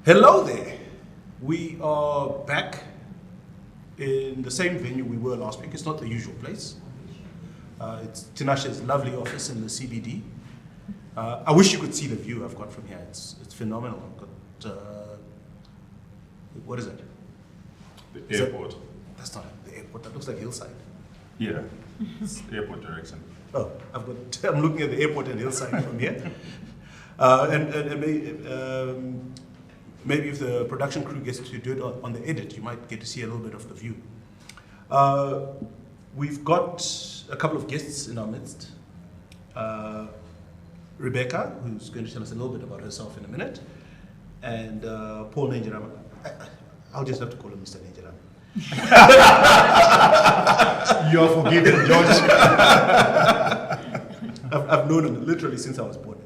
Hello there. We are back in the same venue we were last week. It's not the usual place. It's Tinashe's lovely office in the CBD. I wish you could see the view I've got from here. It's phenomenal. I've got, what is it? The airport. That's not the airport. That looks like hillside. Yeah, it's airport direction. Oh, I'm looking at the airport and hillside from here. Maybe if the production crew gets to do it on the edit, you might get to see a little bit of the view. We've got a couple of guests in our midst. Rebecca, who's going to tell us a little bit about herself in a minute, and Paul Nenjerama. I'll just have to call him Mr. Nenjerama. You're forgiven, George. I've known him literally since I was born,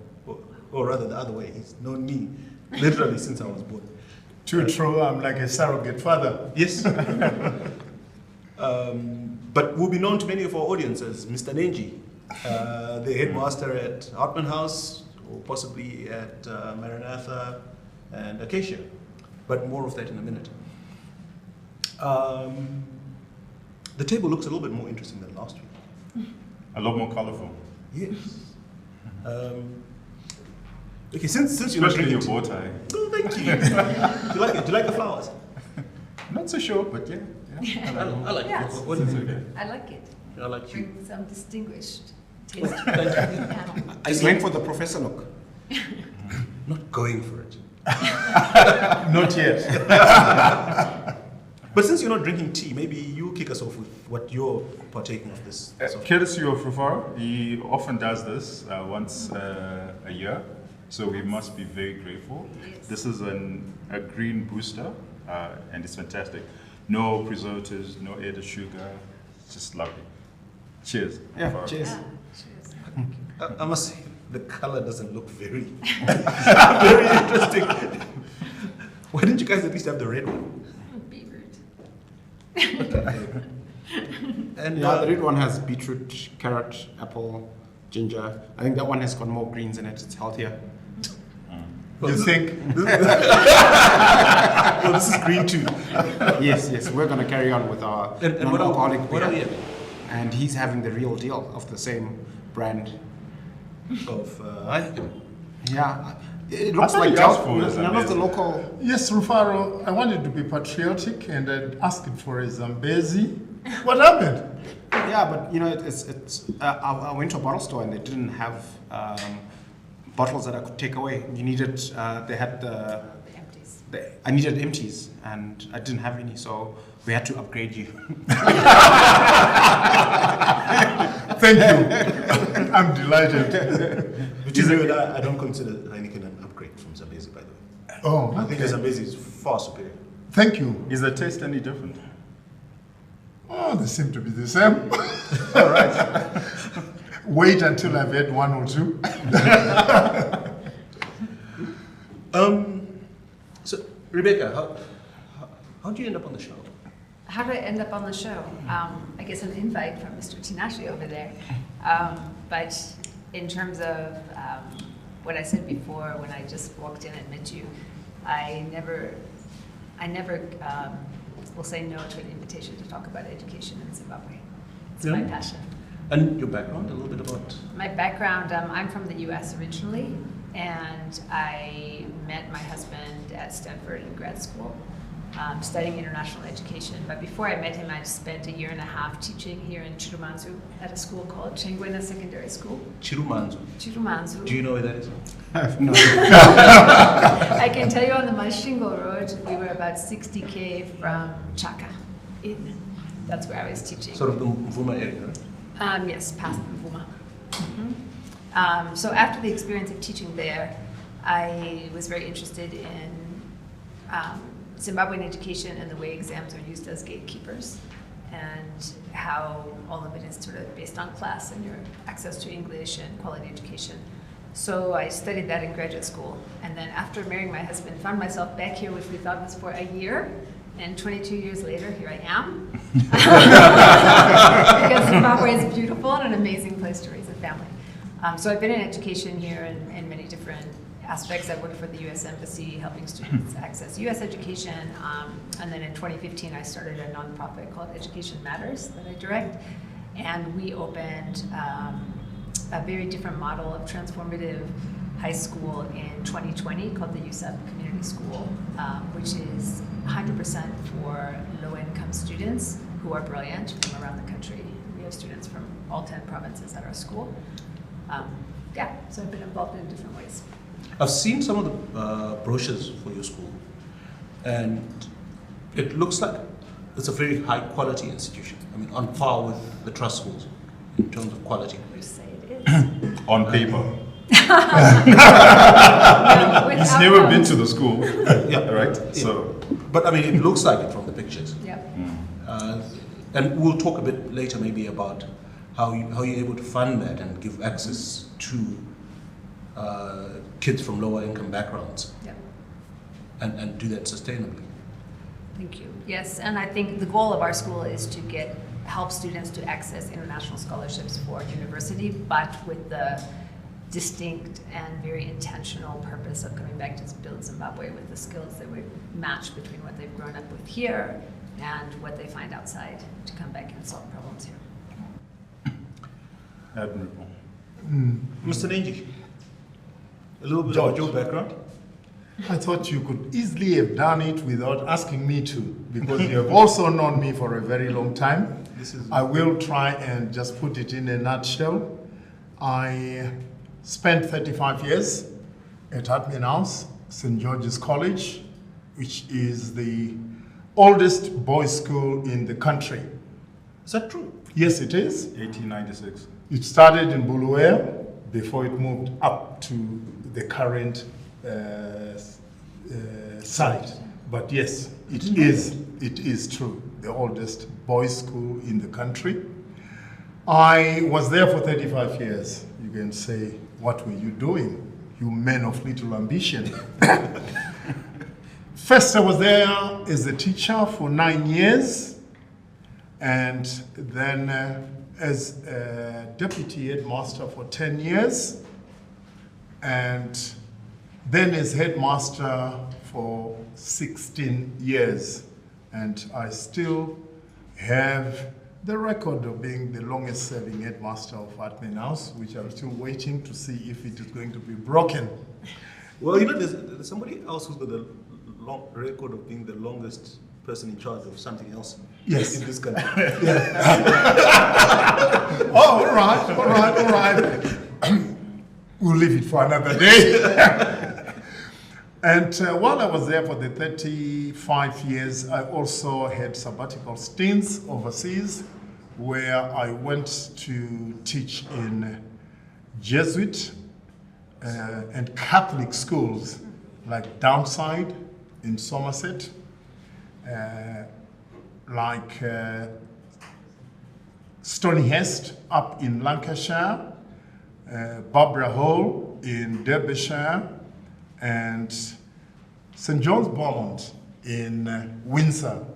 or rather the other way. He's known me literally since I was born. Too true, I'm like a surrogate father. Yes. But we'll be known to many of our audience as Mr. Nenji, the headmaster at Hartman House, or possibly at Maranatha and Acacia. But more of that in a minute. The table looks a little bit more interesting than last week. A lot more colorful. Yes. Okay, since you're not Especially drinking your bow tie. Oh, thank you. Do you like it? Do you like the flowers? Not so sure, but yeah. I like Yes. it. What do you think? Okay. I like it. I like you. Bring some distinguished taste to the panel. I just went for the professor look. Not going for it. Not yet. But since you're not drinking tea, maybe you kick us off with what you're partaking of this. Courtesy of Rufaro, he often does this once a year, so we must be very grateful. Yes. This is a green booster, and it's fantastic. No preservatives, no added sugar, it's just lovely. Cheers. Yeah, Rufaro. cheers. Yeah, cheers. I must say, the color doesn't look very, very interesting. Why didn't you guys at least have the red one? Be rude. And Yeah, the red one has beetroot, carrot, apple, ginger. I think that one has got more greens in it. It's healthier. well, You this- think? well, this is green too. Yes. We're going to carry on with our And non-alcoholic what are we beer. having? And he's having the real deal of the same brand. Of Heineken. Yeah, it looks thought like you asked Jal- for a none of the Zambezi. local. Yes, Rufaro, I wanted to be patriotic and I'd asked for a Zambezi. What happened? Yeah, but you know, I went to a bottle store and they didn't have bottles that I could take away. You needed, they had The empties. I needed empties and I didn't have any, so we had to upgrade you. Thank you. I'm delighted. Which is good. I don't consider Heineken an upgrade from Zambezi, by the way. Oh, I think the okay. Zambezi is far superior. Thank you. Is the taste any different? Oh, they seem to be the same. All right. Wait until I've had one or two. So, Rebecca, how did you end up on the show? How did I end up on the show? I guess an invite from Mr. Tinashe over there. But in terms of what I said before, when I just walked in and met you, I never will say no to an invitation to talk about education in Zimbabwe. It's my Yeah. passion. And your background, a little bit about. My background, I'm from the US originally, and I met my husband at Stanford in grad school, studying international education. But before I met him, I spent a year and a half teaching here in Chirumanzu at a school called Chengwena Secondary School. Chirumanzu. Chirumanzu. Do you know where that is? I have no. I can tell you on the Mashingo Road, we were about 60K from Chaka. That's where I was teaching. Sort of the Mvuma area, right? Yes, past Mvuma. So after the experience of teaching there, I was very interested in Zimbabwean education and the way exams are used as gatekeepers, and how all of it is sort of based on class and your access to English and quality education. So I studied that in graduate school, and then after marrying my husband, found myself back here, which we thought was for a year, and 22 years later, here I am. Because Zimbabwe is beautiful and an amazing place to raise a family. So I've been in education here in many different aspects. I worked for the U.S. Embassy, helping students access U.S. education. And then in 2015, I started a nonprofit called Education Matters that I direct. And we opened a very different model of transformative high school in 2020 called the USEP Community School, which is 100% for low-income students who are brilliant from around the country. We have students from all 10 provinces at our school. Yeah, so I've been involved in different ways. I've seen some of the brochures for your school, and it looks like it's a very high quality institution. I mean, on par with the trust schools in terms of quality. You say it is. On paper. No, He's never been to the school, Yeah, right? Yeah. So, But I mean, it looks like it from the pictures. Yeah. And we'll talk a bit later maybe about how you're able to fund that and give access to kids from lower income backgrounds Yeah. and do that sustainably. Thank you. Yes, and I think the goal of our school is to help students to access international scholarships for university, but with the distinct and very intentional purpose of coming back to build Zimbabwe with the skills that we match between what they've grown up with here and what they find outside to come back and solve problems here. admirable. Mr. Nenji, a little bit George. about your background. I thought you could easily have done it without asking me to, because you have also known me for a very long time. I will try and just put it in a nutshell. I spent 35 years at Hartman House, St. George's College, which is the oldest boys' school in the country. Is that true? Yes, it is. 1896. It started in Bulawayo before it moved up to the current site. But yes, it is true, the oldest boys' school in the country. I was there for 35 years. You can say, what were you doing, you men of little ambition? First, I was there as a teacher for 9 years, and then as a deputy headmaster for 10 years, and then as headmaster for 16 years. And I still have the record of being the longest serving headmaster of Hartman House, which I'm still waiting to see if it is going to be broken. Well, you know, there's somebody else who's got the long record of being the longest person in charge of something else. Yes. In this country. Oh, all right. We'll leave it for another day. And while I was there for the 35 years, I also had sabbatical stints overseas where I went to teach in Jesuit and Catholic schools like Downside in Somerset, like Stonyhurst up in Lancashire, Barbara Hall in Derbyshire, and St. John's Beaumont in Windsor.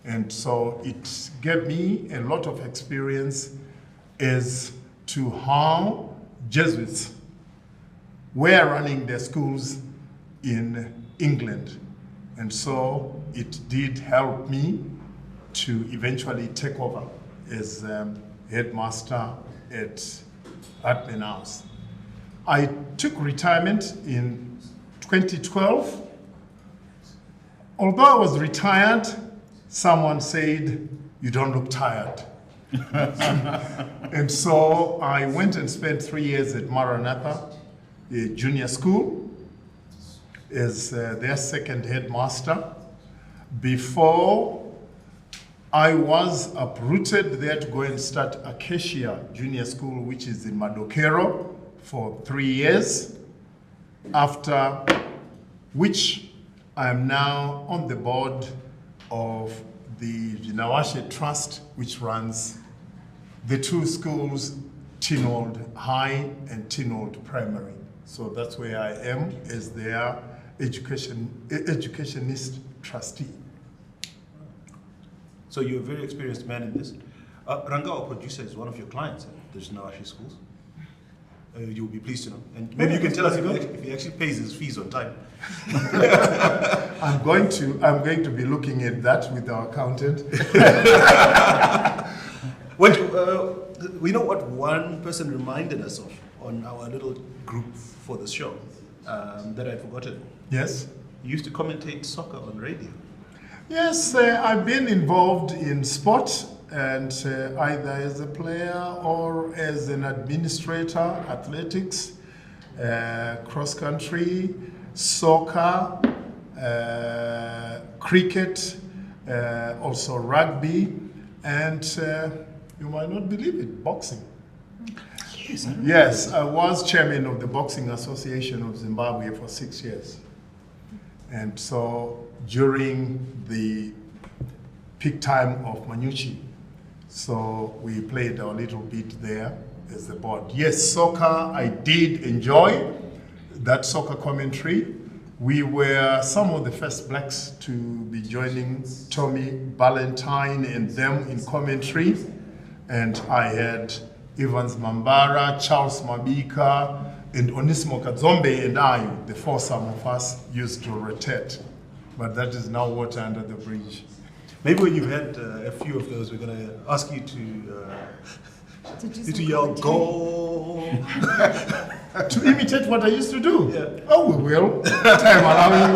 And so it gave me a lot of experience as to how Jesuits were running their schools in England. And so it did help me to eventually take over as headmaster at Hartman House. I took retirement in 2012. Although I was retired, someone said, "You don't look tired." And so I went and spent 3 years at Maranatha, a junior school, as their second headmaster, before I was uprooted there to go and start Acacia Junior School, which is in Madokero, for 3 years, after which I am now on the board of the Jinawashe Trust, which runs the two schools, Tinold High and Tinold Primary. So that's where I am as their educationist trustee. So you're a very experienced man in this. Ranga, our producer, is one of your clients at the Jinawashe schools. you'll be pleased to know. And maybe you can tell us if he actually pays his fees on time. I'm going to be looking at that with our accountant. We know what one person reminded us of on our little group for the show that I'd forgotten. Yes? You used to commentate soccer on radio. Yes, I've been involved in sport, and either as a player or as an administrator, athletics, cross country, soccer, cricket, also rugby, and you might not believe it, boxing. Yes, I was chairman of the Boxing Association of Zimbabwe for 6 years. And so during the peak time of Manucci, so we played our little bit there as the board. Yes, soccer, I did enjoy that soccer commentary. We were some of the first blacks to be joining Tommy Ballantyne and them in commentary. And I had Evans Mambara, Charles Mabika, and Onisimo Kadzombe and I, the foursome of us, used to rotate. But that is now water under the bridge. Maybe when you had a few of those, we're going to ask you to yell, "Goal!" To imitate what I used to do? Yeah. Oh, we will. Time allowing.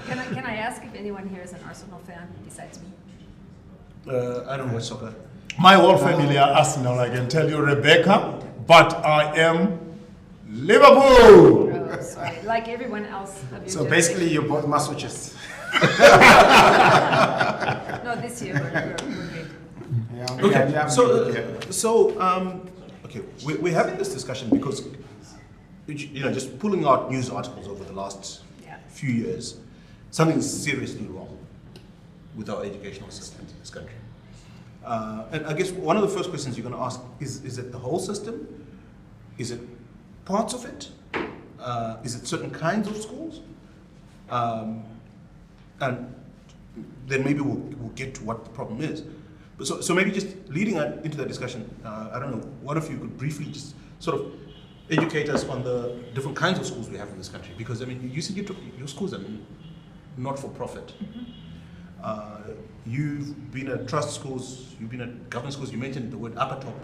Can I ask if anyone here is an Arsenal fan besides me? I don't watch soccer. My whole family are Arsenal, I can tell you, Rebecca, but I am Liverpool. Oh, sorry. Like everyone else of your So basically, you're both Masuchis. No, this year we're good. Yeah, Okay, yeah, okay, we're having this discussion because, just pulling out news articles over the last few years, something's seriously wrong with our educational system in this country. And I guess one of the first questions you're going to ask is it the whole system? Is it parts of it? Is it certain kinds of schools? And then maybe we'll get to what the problem is. But so maybe just leading into that discussion, I don't know, one of you could briefly just sort of educate us on the different kinds of schools we have in this country. Because, I mean, you said your schools are not for profit. Mm-hmm. You've been at trust schools, you've been at government schools, you mentioned the word upper top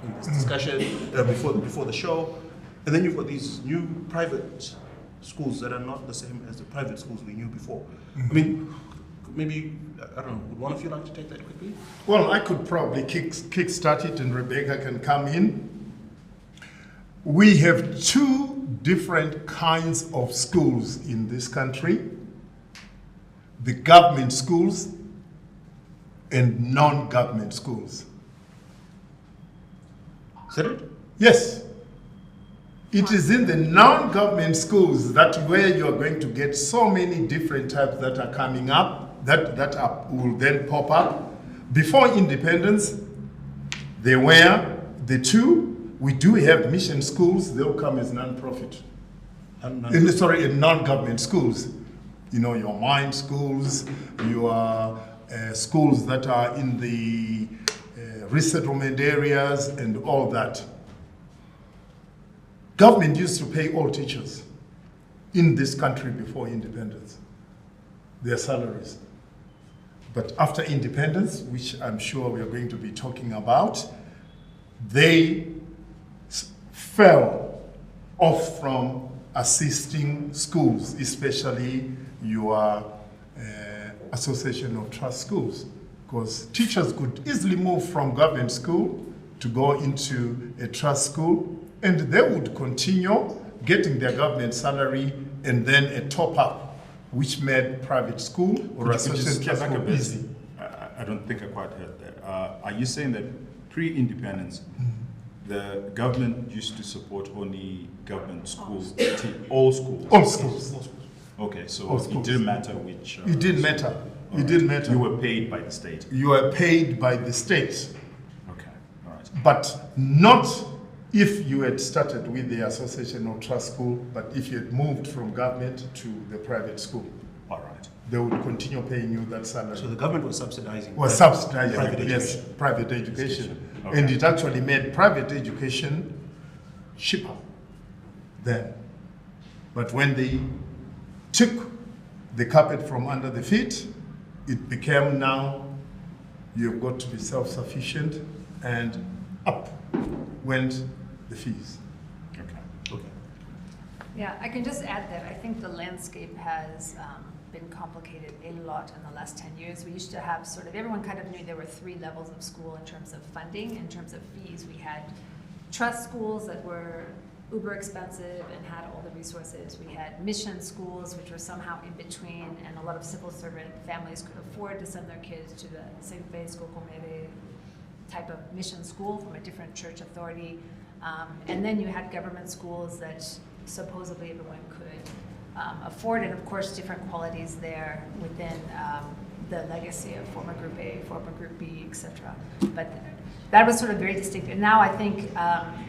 in this discussion before the show. And then you've got these new private schools that are not the same as the private schools we knew before. Mm-hmm. I mean, maybe, I don't know, would one of you like to take that quickly? Well, I could probably kick-start it and Rebecca can come in. We have two different kinds of schools in this country. The government schools and non-government schools. Is that it? Yes. It is in the non-government schools that where you are going to get so many different types that are coming up, that will then pop up. Before independence, there were the two. We do have mission schools, they'll come as non-profit. Non-government schools. You know, your mine schools, your schools that are in the resettlement areas and all that. Government used to pay all teachers in this country before independence, their salaries. But after independence, which I'm sure we are going to be talking about, they fell off from assisting schools, especially your Association of Trust Schools, because teachers could easily move from government school to go into a trust school, and they would continue getting their government salary and then a top-up, which made private school or association trust school easy. I don't think I quite heard that. Are you saying that pre-independence, the government used to support only government schools, all schools? All schools. Okay, so it didn't matter which... it didn't matter. It didn't matter. You were paid by the state. You were paid by the state. Okay, all right. But not if you had started with the Association of Trust School, but if you had moved from government to the private school. All right. They would continue paying you that salary. So the government was subsidizing. Private education. Okay. And it actually made private education cheaper then. But when they took the carpet from under the feet, it became now you've got to be self-sufficient, and up went the fees. Okay. Yeah, I can just add that I think the landscape has been complicated a lot in the last 10 years. We used to have sort of, everyone kind of knew there were 3 levels of school in terms of funding, in terms of fees. We had trust schools that were uber expensive and had all the resources. We had mission schools, which were somehow in between, and a lot of civil servant families could afford to send their kids to the St. Faith's Kokomere type of mission school from a different church authority. And then you had government schools that supposedly everyone could afford, and of course different qualities there within the legacy of former Group A, former Group B, etc. But that was sort of very distinct. And now I think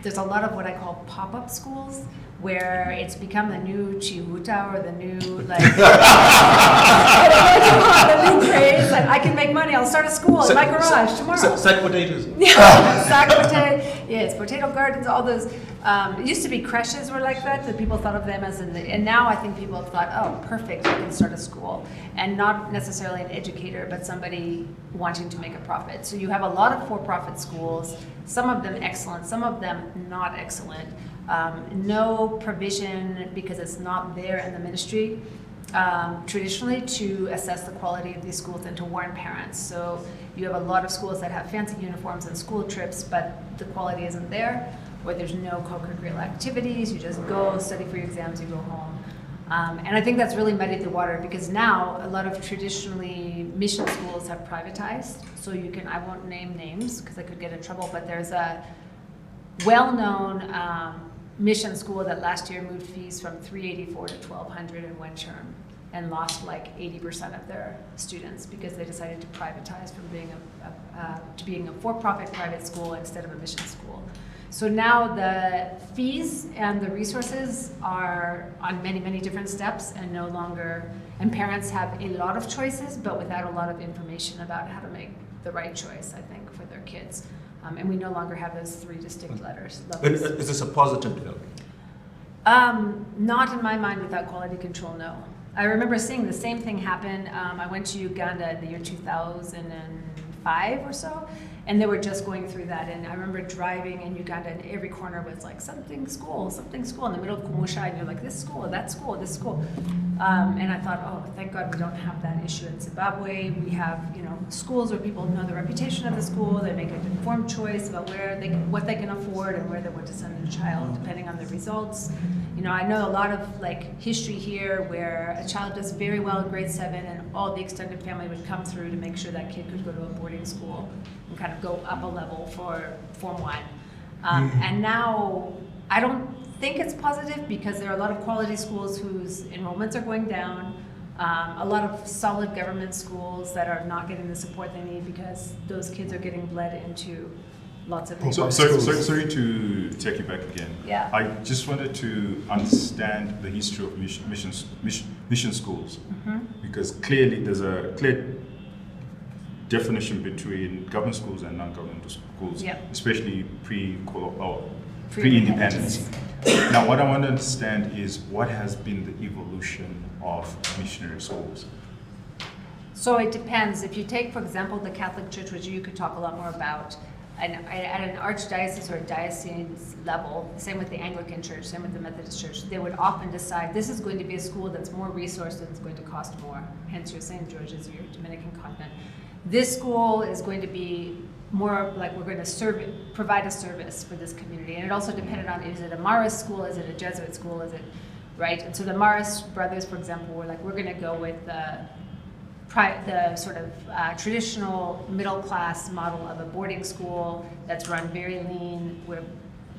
there's a lot of what I call pop-up schools, where it's become the new Chihuta or the new, like, I don't know what you call it, the new craze. Like, I can make money, I'll start a school in my garage tomorrow. Sack potatoes. Yeah, sack potato, yes, potato gardens, all those. It used to be creches were like that people thought of them as and now I think people have thought, oh, perfect, I can start a school. And not necessarily an educator, but somebody wanting to make a profit. So you have a lot of for-profit schools, some of them excellent, some of them not excellent. No provision, because it's not there in the ministry, traditionally, to assess the quality of these schools and to warn parents. So you have a lot of schools that have fancy uniforms and school trips, but the quality isn't there, or there's no co-curricular activities. You just go, study for your exams, you go home. And I think that's really muddied the water, because now a lot of traditionally mission schools have privatized. So you can, I won't name names because I could get in trouble, but there's a well-known mission school that last year moved fees from $384 to $1,200 in one term, and lost like 80% of their students because they decided to privatize from being a for-profit private school instead of a mission school. So now the fees and the resources are on many, many different steps, and no longer, and parents have a lot of choices, but without a lot of information about how to make the right choice, I think, for their kids. And we no longer have those 3 distinct levels. Is this a positive development? Not in my mind without quality control, no. I remember seeing the same thing happen. I went to Uganda in the year 2005 or so, and they were just going through that. And I remember driving in Uganda, and every corner was like something school, in the middle of Kumusha, and you're like, this school, that school, this school. And I thought, oh, thank God we don't have that issue in Zimbabwe. We have, schools where people know the reputation of the school. They make an informed choice about what they can afford and where they want to send their child, depending on the results. I know a lot of history here where a child does very well in grade 7, and all the extended family would come through to make sure that kid could go to a boarding school and kind of go up a level for Form 1. And now I don't think it's positive, because there are a lot of quality schools whose enrollments are going down, a lot of solid government schools that are not getting the support they need because those kids are getting bled into lots of sorry to take you back again. Yeah. I just wanted to understand the history of mission schools, because clearly there's a clear definition between government schools and non-governmental schools, especially pre-independence. Now, what I want to understand is what has been the evolution of missionary schools. So it depends. If you take, for example, the Catholic Church, which you could talk a lot more about, and at an archdiocese or diocese level, same with the Anglican Church, same with the Methodist Church, they would often decide this is going to be a school that's more resourced and it's going to cost more. Hence your St. George's, your Dominican convent. This school is going to be more like we're going to provide a service for this community. And it also depended on, is it a Marist school, is it a Jesuit school, is it, right? And so the Marist brothers, for example, were like, we're going to go with the sort of traditional middle-class model of a boarding school that's run very lean, where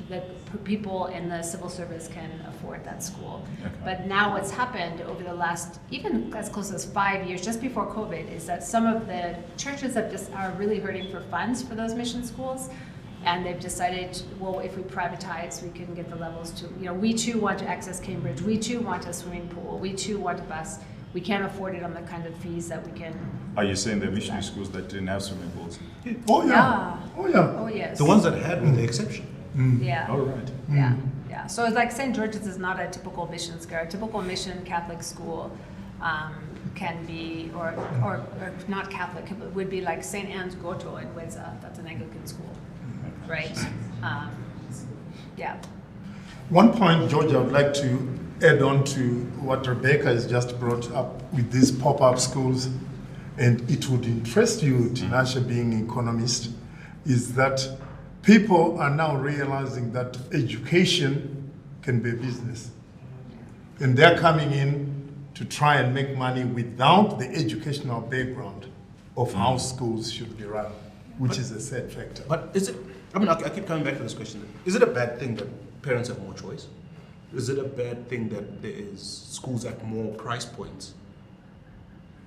the people in the civil service can afford that school. Okay. But now what's happened over the last, even as close as 5 years, just before COVID, is that some of the churches are really hurting for funds for those mission schools. And they've decided, well, if we privatize, we can get the levels to, we too want to access Cambridge. We too want a swimming pool. We too want a bus. We can't afford it on the kind of fees that we can. Are you saying there are missionary schools that didn't have swimming pools? Oh, yeah. Oh, yeah. Oh, yes. The ones that had were the exception. Yeah. All right. Yeah. Yeah, so it's like St. George's is not a typical mission school. A typical mission Catholic school can be, or not Catholic, but would be like St. Anne's Goto in Weza. That's an Anglican school, right? Yeah. One point, George, I would like to add on to what Rebecca has just brought up with these pop-up schools, and it would interest you, Tinashe, being an economist, is that people are now realizing that education can be a business. And they're coming in to try and make money without the educational background of how schools should be run, which is a sad factor. But is it, I mean, I keep coming back to this question. Is it a bad thing that parents have more choice? Is it a bad thing that there is schools at more price points?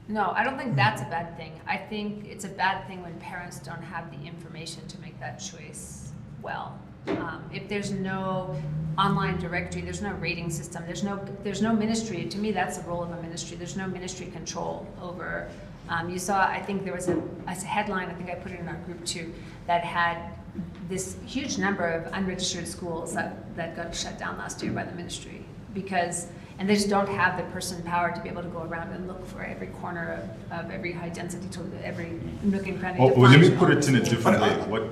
No, I don't think that's a bad thing. I think it's a bad thing when parents don't have the information to make that choice well. If there's no online directory, there's no rating system, there's no ministry. To me, that's the role of a ministry. There's no ministry control over. You saw, I think there was a headline, I think I put it in our group too, that had this huge number of unregistered schools that got shut down last year by the ministry and they just don't have the person power to be able to go around and look for every corner of every high density, to every nook and cranny. Let me put it in a different way.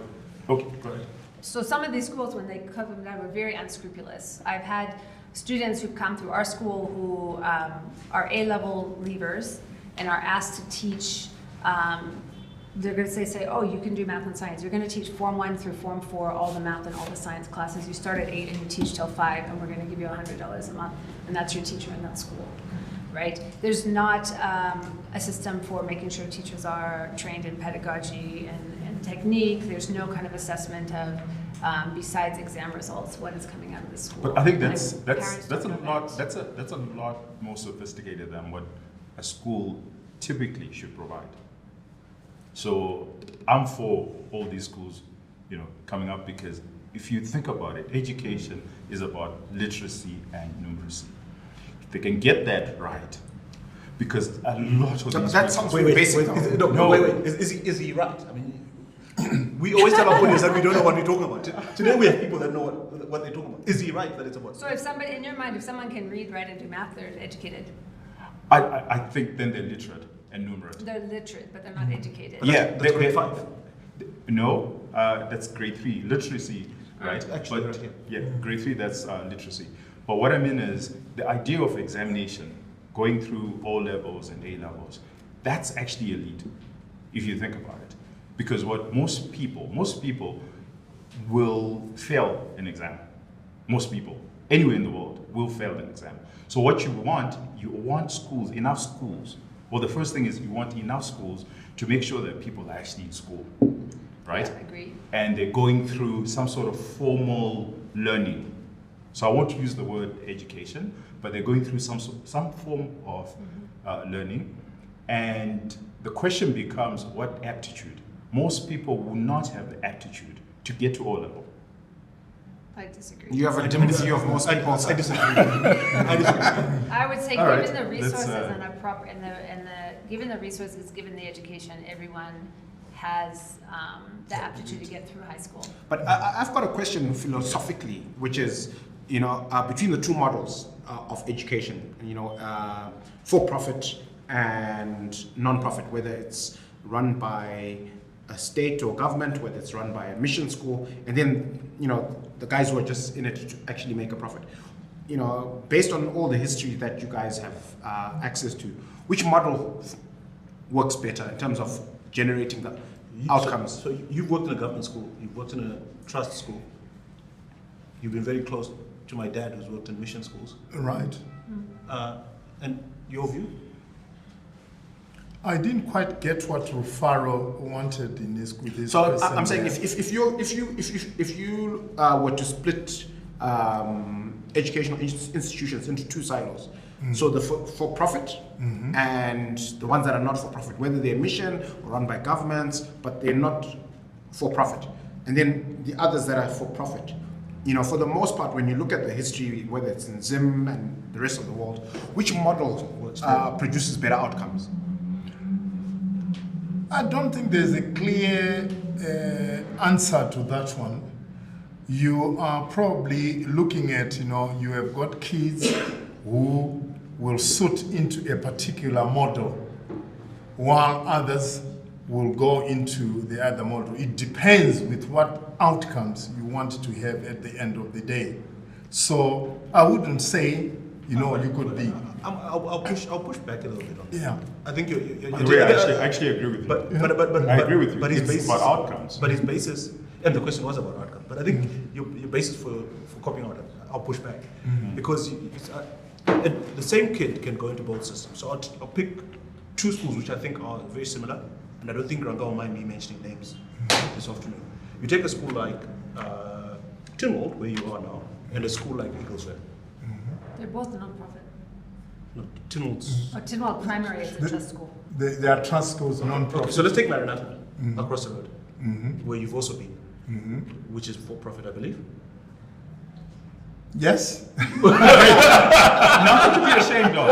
Okay, go ahead. So some of these schools, when they cut them down, were very unscrupulous. I've had students who've come through our school who are A-level leavers and are asked to teach. They're going to say, oh, you can do math and science. You're going to teach Form 1 through Form 4, all the math and all the science classes. You start at 8 and you teach till 5, and we're going to give you $100 a month, and that's your teacher in that school, right? There's not a system for making sure teachers are trained in pedagogy and technique. There's no kind of assessment of, besides exam results, what is coming out of the school. But I think that's a lot more sophisticated than what a school typically should provide. So I'm for all these schools, coming up, because if you think about it, education is about literacy and numeracy. If they can get that right, because a lot of these that sounds very basic. Is he right? I mean, we always tell our audience that we don't know what we're talking about. Today we have people that know what they're talking about. Is he right that it's about? So if somebody, in your mind, if someone can read, write, and do math, they're educated. I think then they're literate and numerate. They're literate, but they're not educated. Yeah, that's grade 5. No, that's grade 3, literacy, right? Actually, but, right, yeah, grade 3, that's literacy. But what I mean is, the idea of examination, going through O levels and A levels, that's actually elite, if you think about it. Because what most people will fail an exam. Most people, anywhere in the world, will fail an exam. So what you want schools, enough schools. Well, the first thing is you want enough schools to make sure that people are actually in school, right? Yeah, I agree. And they're going through some sort of formal learning. So I won't use the word education, but they're going through some form of learning. And the question becomes, what aptitude? Most people will not have the aptitude to get to O level. I disagree. You have a different view of most people. I disagree. I disagree. I would say, All given right, the resources let's, given the resources, given the education, everyone has the aptitude to get through high school. But I've got a question philosophically, which is, between the two models of education, for-profit and non-profit, whether it's run by a state or government, whether it's run by a mission school, and then, the guys who are just in it to actually make a profit. Based on all the history that you guys have access to, which model works better in terms of generating the outcomes? So you've worked in a government school, you've worked in a trust school, you've been very close to my dad who's worked in mission schools. Right. And your view? I didn't quite get what Rufaro wanted in this with this. So question I'm saying there. if you were to split educational institutions into two silos, so the for-profit and the ones that are not for-profit, whether they're mission or run by governments, but they're not for-profit, and then the others that are for-profit. For the most part, when you look at the history, whether it's in Zim and the rest of the world, which model produces better outcomes? I don't think there's a clear answer to that one, you are probably looking at, you have got kids who will suit into a particular model, while others will go into the other model. It depends with what outcomes you want to have at the end of the day. So I wouldn't say, you could be. I'll push back a little bit on that. Yeah. I think you're I actually agree with you. But I agree with you. But his It's basis, about outcomes. But his basis, and the question was about outcome. But I think your basis for copying out, I'll push back because the same kid can go into both systems. So I'll pick two schools which I think are very similar, and I don't think Ranga will mind me mentioning names this afternoon. You take a school like Tinwald, where you are now, and a school like Eaglesville. They're both non-profit. No, Tinwald's. Tinwald Primary is a trust school. They are trust schools, non-profit. So let's take Maranatha across the road, where you've also been, which is for profit, I believe. Yes. Nothing to be ashamed of.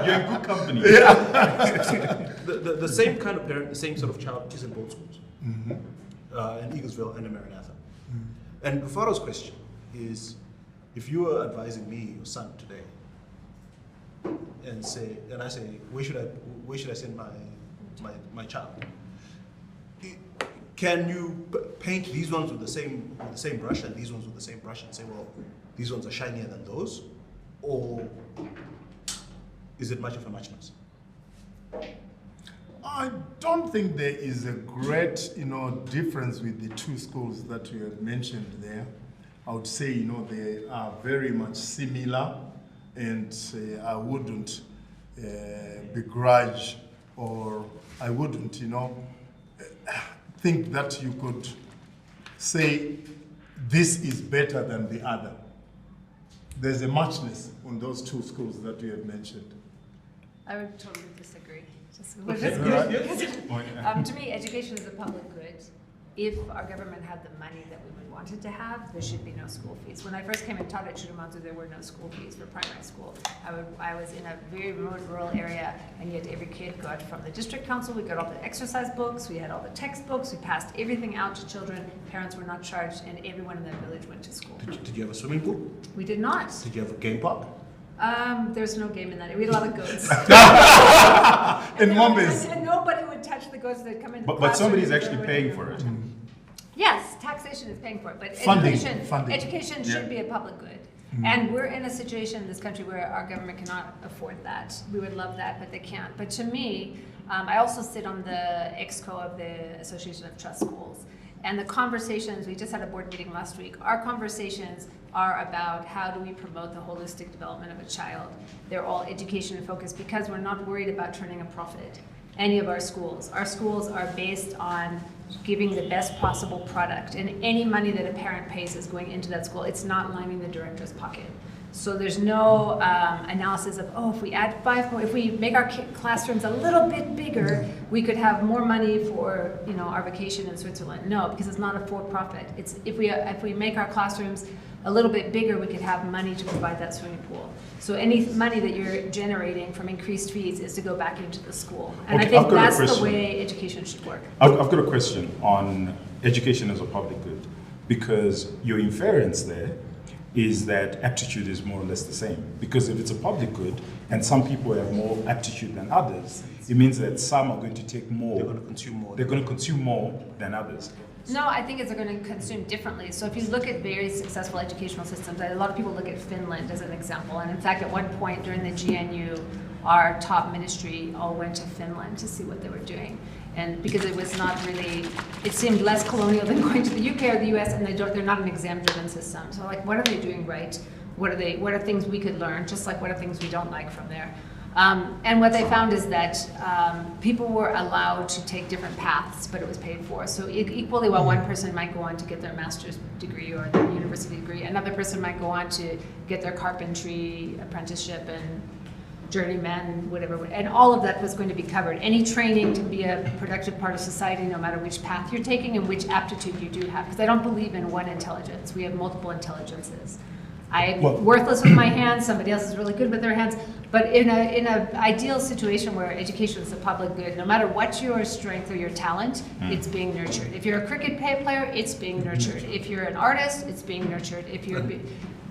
You're in good company. The same kind of parent, the same sort of child is in both schools, in Eaglesville and in Maranatha. And Rufaro's question is, if you were advising me, your son, today, and I say, where should I send my child? Can you paint these ones with the same brush and these ones with the same brush and say, well, these ones are shinier than those, or is it much of a muchness? I don't think there is a great, difference with the two schools that you have mentioned there. I would say, they are very much similar, and I wouldn't begrudge, or I wouldn't, think that you could say this is better than the other. There's a muchness on those two schools that you have mentioned. I would totally disagree. To me, education is a public good. If our government had the money that we would want it to have, there should be no school fees. When I first came and taught at Churumanzu, there were no school fees for primary school. I was in a very remote rural area, and yet every kid got from the district council, we got all the exercise books, we had all the textbooks, we passed everything out to children, parents were not charged, and everyone in that village went to school. Did you have a swimming pool? We did not. Did you have a game park? There's no game in that. We had a lot of goats. In Mombas. And nobody would touch the goats that come into the But somebody's classroom. actually paying for it. Yes, taxation is paying for it, but Funding. education should be a public good. And we're in a situation in this country where our government cannot afford that. We would love that, but they can't. But to me, I also sit on the EXCO of the Association of Trust Schools. And the conversations, we just had a board meeting last week, our conversations are about how do we promote the holistic development of a child. They're all education focused because we're not worried about turning a profit. Any of our schools. Our schools are based on giving the best possible product, and any money that a parent pays is going into that school. It's not lining the director's pocket. So there's no analysis of, if we add 5 more, if we make our classrooms a little bit bigger, we could have more money for our vacation in Switzerland. No, because it's not a for-profit. It's if we make our classrooms a little bit bigger, we could have money to provide that swimming pool. So any money that you're generating from increased fees is to go back into the school. And Okay, I think that's the way education should work. I've got a question on education as a public good, because your inference there is that aptitude is more or less the same. Because if it's a public good and some people have more aptitude than others, it means that some are going to take more. They're going to consume more. They're going to consume more than others. No, I think it's going to consume differently. So if you look at very successful educational systems, a lot of people look at Finland as an example. And in fact, at one point during the GNU, our top ministry all went to Finland to see what they were doing. And because it was not really, it seemed less colonial than going to the UK or the US, and they're not an exam-driven system. So like, what are they doing right? What are things we could learn? Just like what are things we don't like from there? And what they found is that people were allowed to take different paths, but it was paid for. So equally, while one person might go on to get their master's degree or their university degree, another person might go on to get their carpentry apprenticeship and journeyman, whatever, and all of that was going to be covered. Any training to be a productive part of society, no matter which path you're taking and which aptitude you do have, because I don't believe in one intelligence. We have multiple intelligences. I'm Well- worthless with my hands, somebody else is really good with their hands. But in a ideal situation where education is a public good, no matter what your strength or your talent, it's being nurtured. If you're a cricket player, it's being nurtured. If you're an artist, it's being nurtured. If you're,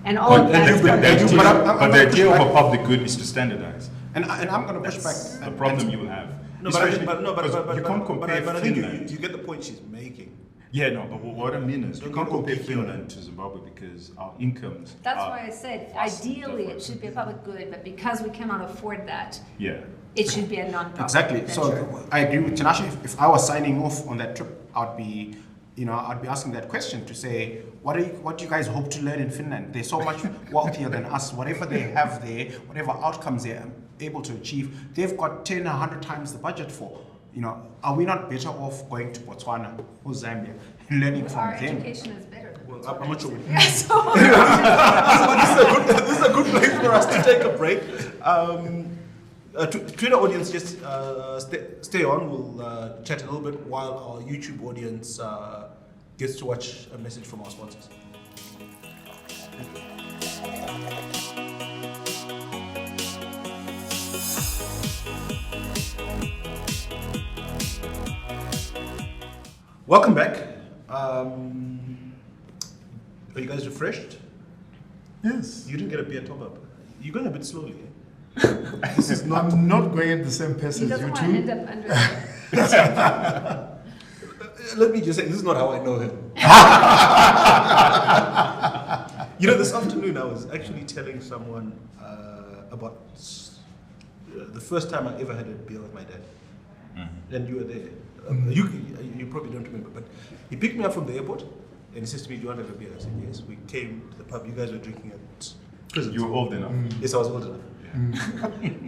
and all of that is But nurtured. the idea of a public good is to standardize. And I'm going to push back. That's the problem you will have. No, Especially but because you can't compare I think Finland. you get the point she's making. Yeah, no, but what I mean is you Don't can't go compare picky on Finland to Zimbabwe because our incomes That's are why I said, vastly ideally, it different. should be a public good, but because we cannot afford that, Yeah. it should be a non-profit Exactly. venture. So I agree with Tinashe. If I was signing off on that trip, I'd be asking that question to say, what do you guys hope to learn in Finland? They're so much wealthier than us. Whatever they have there, whatever outcomes they're able to achieve, they've got 10, 100 times the budget for. Are we not better off going to Botswana or Zambia and learning from Our them? education is better than Well, I'm not sure. Yeah, so. This is a good place for us to take a break. Twitter audience, just stay on. We'll chat a little bit while our YouTube audience gets to watch a message from our sponsors. Welcome back. Are you guys refreshed? Yes. You didn't get a beer top up. You're going a bit slowly. This is not, I'm not going at the same pace He as doesn't you want to end two. up under there. Let me just say, this is not how I know him. This afternoon I was actually telling someone about the first time I ever had a beer with my dad. And you were there. You probably don't remember, but he picked me up from the airport and he says to me, "Do you want to have a beer?" I said, "Yes." We came to the pub. You guys were drinking at prison. You were old enough. Yes, I was old enough.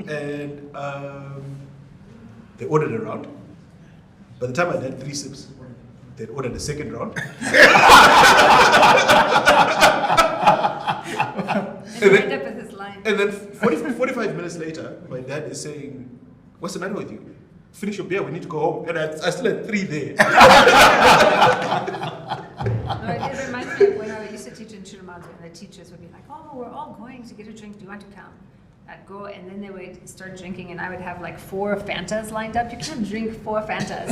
And they ordered a round. By the time I had 3 sips, they'd ordered a second round. And end up with his line. And then 45 minutes later, my dad is saying, "What's the matter with you? Finish your beer, we need to go home." And I still had 3 there. No, it reminds me of when I used to teach in Chiramazo, and the teachers would be like, "Oh, we're all going to get a drink. Do you want to come?" I'd go, and then they would start drinking, and I would have like 4 Fantas lined up. You can't drink 4 Fantas.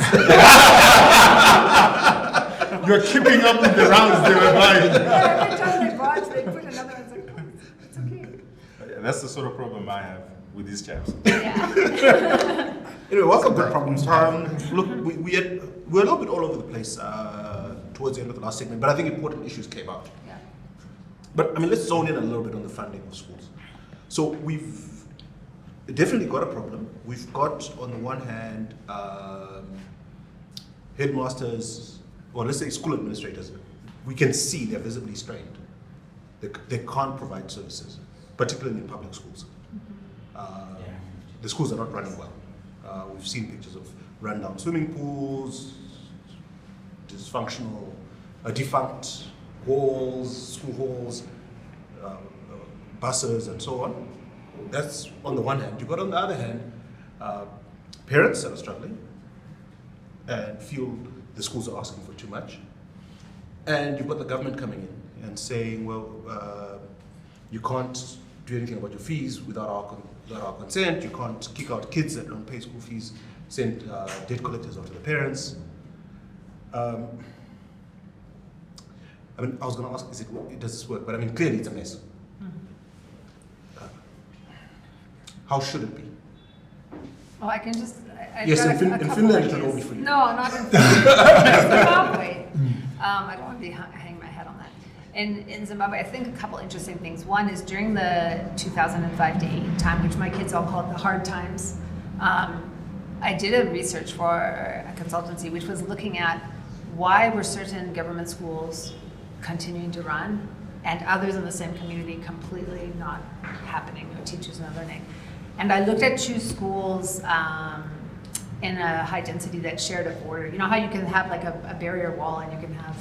You're keeping up with the rounds they were buying. Every time they bought, they put another one. It's like, oh, it's okay. Yeah, that's the sort of problem I have with these chaps. Yeah. Anyway, welcome Good back. problems to Look, we're a little bit all over the place towards the end of the last segment, but I think important issues came out. Yeah. But I mean, let's zone in a little bit on the funding of schools. So we've definitely got a problem. We've got, on the one hand, headmasters, or let's say school administrators. We can see they're visibly strained. They can't provide services, particularly in public schools. The schools are not running well. We've seen pictures of rundown swimming pools, dysfunctional, defunct halls, school halls, buses, and so on. That's on the one hand. You've got on the other hand, parents that are struggling and feel the schools are asking for too much. And you've got the government coming in and saying, well, you can't do anything about your fees without our consent. You can't kick out kids that don't pay school fees, send debt collectors after the parents. I mean, I was going to ask, does this work? But I mean, clearly it's a mess. How should it be? Oh, I can just. I've Yes, got in a couple Finland it ideas. will all be free. No, not in Zimbabwe. I don't want to be hanging my head on that. In Zimbabwe, I think a couple interesting things. One is during the 2005 to 8 time, which my kids all call it the hard times. I did a research for a consultancy which was looking at why were certain government schools continuing to run and others in the same community completely not happening, no teachers not learning. And I looked at 2 schools in a high density that shared a border. You know how you can have like a barrier wall and you can have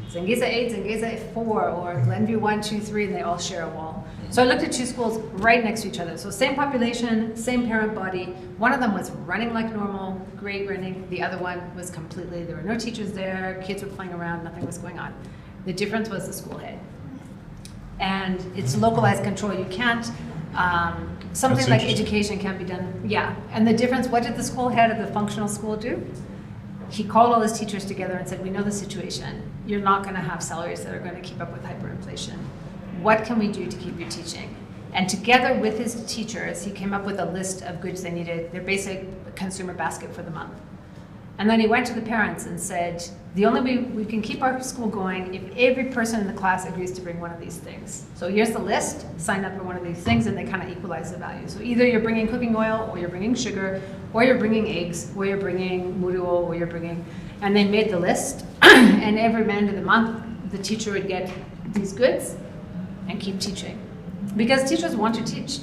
Zingeza 8, Zingeza 4, or Glenview 1, 2, 3, and they all share a wall. So I looked at 2 schools right next to each other. So same population, same parent body. One of them was running like normal, great running. The other one was completely, there were no teachers there, kids were playing around, nothing was going on. The difference was the school head. And it's localized control. You can't, something That's like interesting. education can be done, yeah. And the difference, what did the school head of the functional school do? He called all his teachers together and said, we know the situation. You're not gonna have salaries that are gonna keep up with hyperinflation. What can we do to keep you teaching? And together with his teachers, he came up with a list of goods they needed, their basic consumer basket for the month. And then he went to the parents and said, the only way we can keep our school going if every person in the class agrees to bring one of these things. So here's the list, sign up for one of these things, and they kind of equalize the value. So either you're bringing cooking oil, or you're bringing sugar, or you're bringing eggs, or you're bringing muruo, or you're bringing, and they made the list, and every end of the month, the teacher would get these goods and keep teaching. Because teachers want to teach.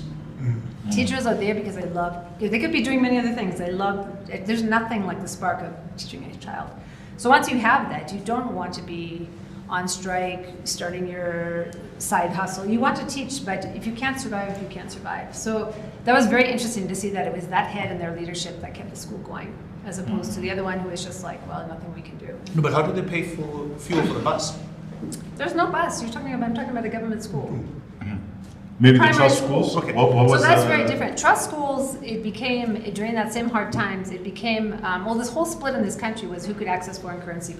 Teachers are there because they love, they could be doing many other things. They love, there's nothing like the spark of teaching a child. So once you have that, you don't want to be on strike, starting your side hustle. You want to teach, but if you can't survive, you can't survive. So that was very interesting to see that it was that head and their leadership that kept the school going, as opposed to the other one who was just like, well, nothing we can do. No, but how do they pay for fuel for the bus? There's no bus. I'm talking about a government school. Maybe the Primary trust schools. schools. Okay. What So was that's the- very different. Trust schools, it became, during that same hard times, it became, well, this whole split in this country was who could access foreign currency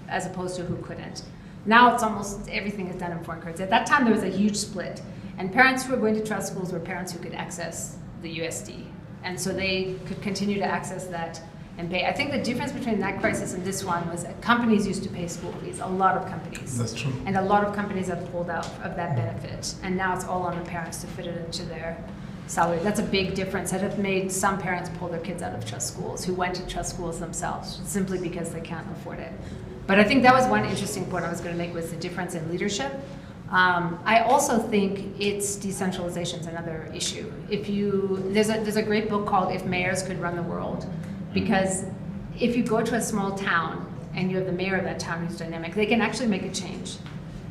as opposed to who couldn't. Now it's almost everything is done in foreign currency. At that time, there was a huge split. And parents who were going to trust schools were parents who could access the USD. And so they could continue to access that and pay. I think the difference between that crisis and this one was that companies used to pay school fees, a lot of companies. That's true. And a lot of companies have pulled out of that benefit. And now it's all on the parents to fit it into their salary. That's a big difference that have made some parents pull their kids out of trust schools who went to trust schools themselves simply because they can't afford it. But I think that was one interesting point I was going to make, was the difference in leadership. I also think it's decentralization is another issue. There's a great book called If Mayors Could Run the World, because if you go to a small town and you have the mayor of that town who's dynamic, they can actually make a change.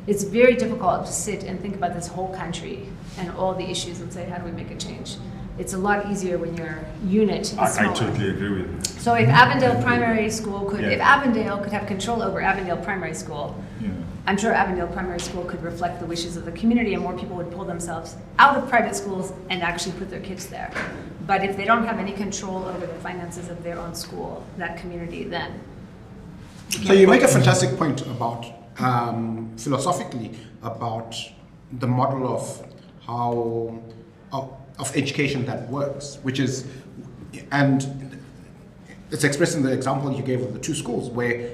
It's very difficult to sit and think about this whole country and all the issues and say, how do we make a change? It's a lot easier when your unit is I smaller. totally agree with you. So if Avondale Primary School could, Yeah. if Avondale could have control over Avondale Primary School, Yeah. I'm sure Avondale Primary School could reflect the wishes of the community, and more people would pull themselves out of private schools and actually put their kids there. But if they don't have any control over the finances of their own school, that community, then. So you make a fantastic point about, philosophically, about the model of how, of education that works, which is, and it's expressed in the example you gave of the two schools, where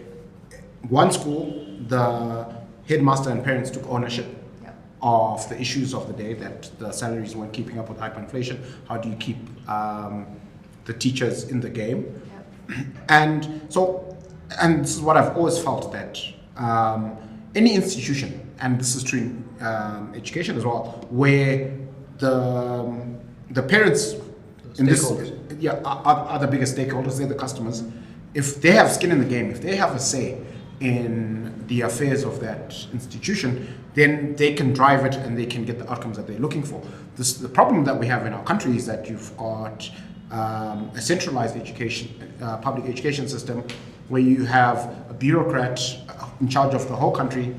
one school, the headmaster and parents took ownership Yep. of the issues of the day, that the salaries weren't keeping up with hyperinflation. How do you keep the teachers in the game? Yep. And so, and this is what I've always felt, that any institution, and this is true in education as well, where the parents in this, Stakeholders. are the biggest stakeholders, they're the customers. If they have skin in the game, if they have a say in the affairs of that institution, then they can drive it and they can get the outcomes that they're looking for. The problem that we have in our country is that you've got a centralized education, public education system, where you have a bureaucrat in charge of the whole country,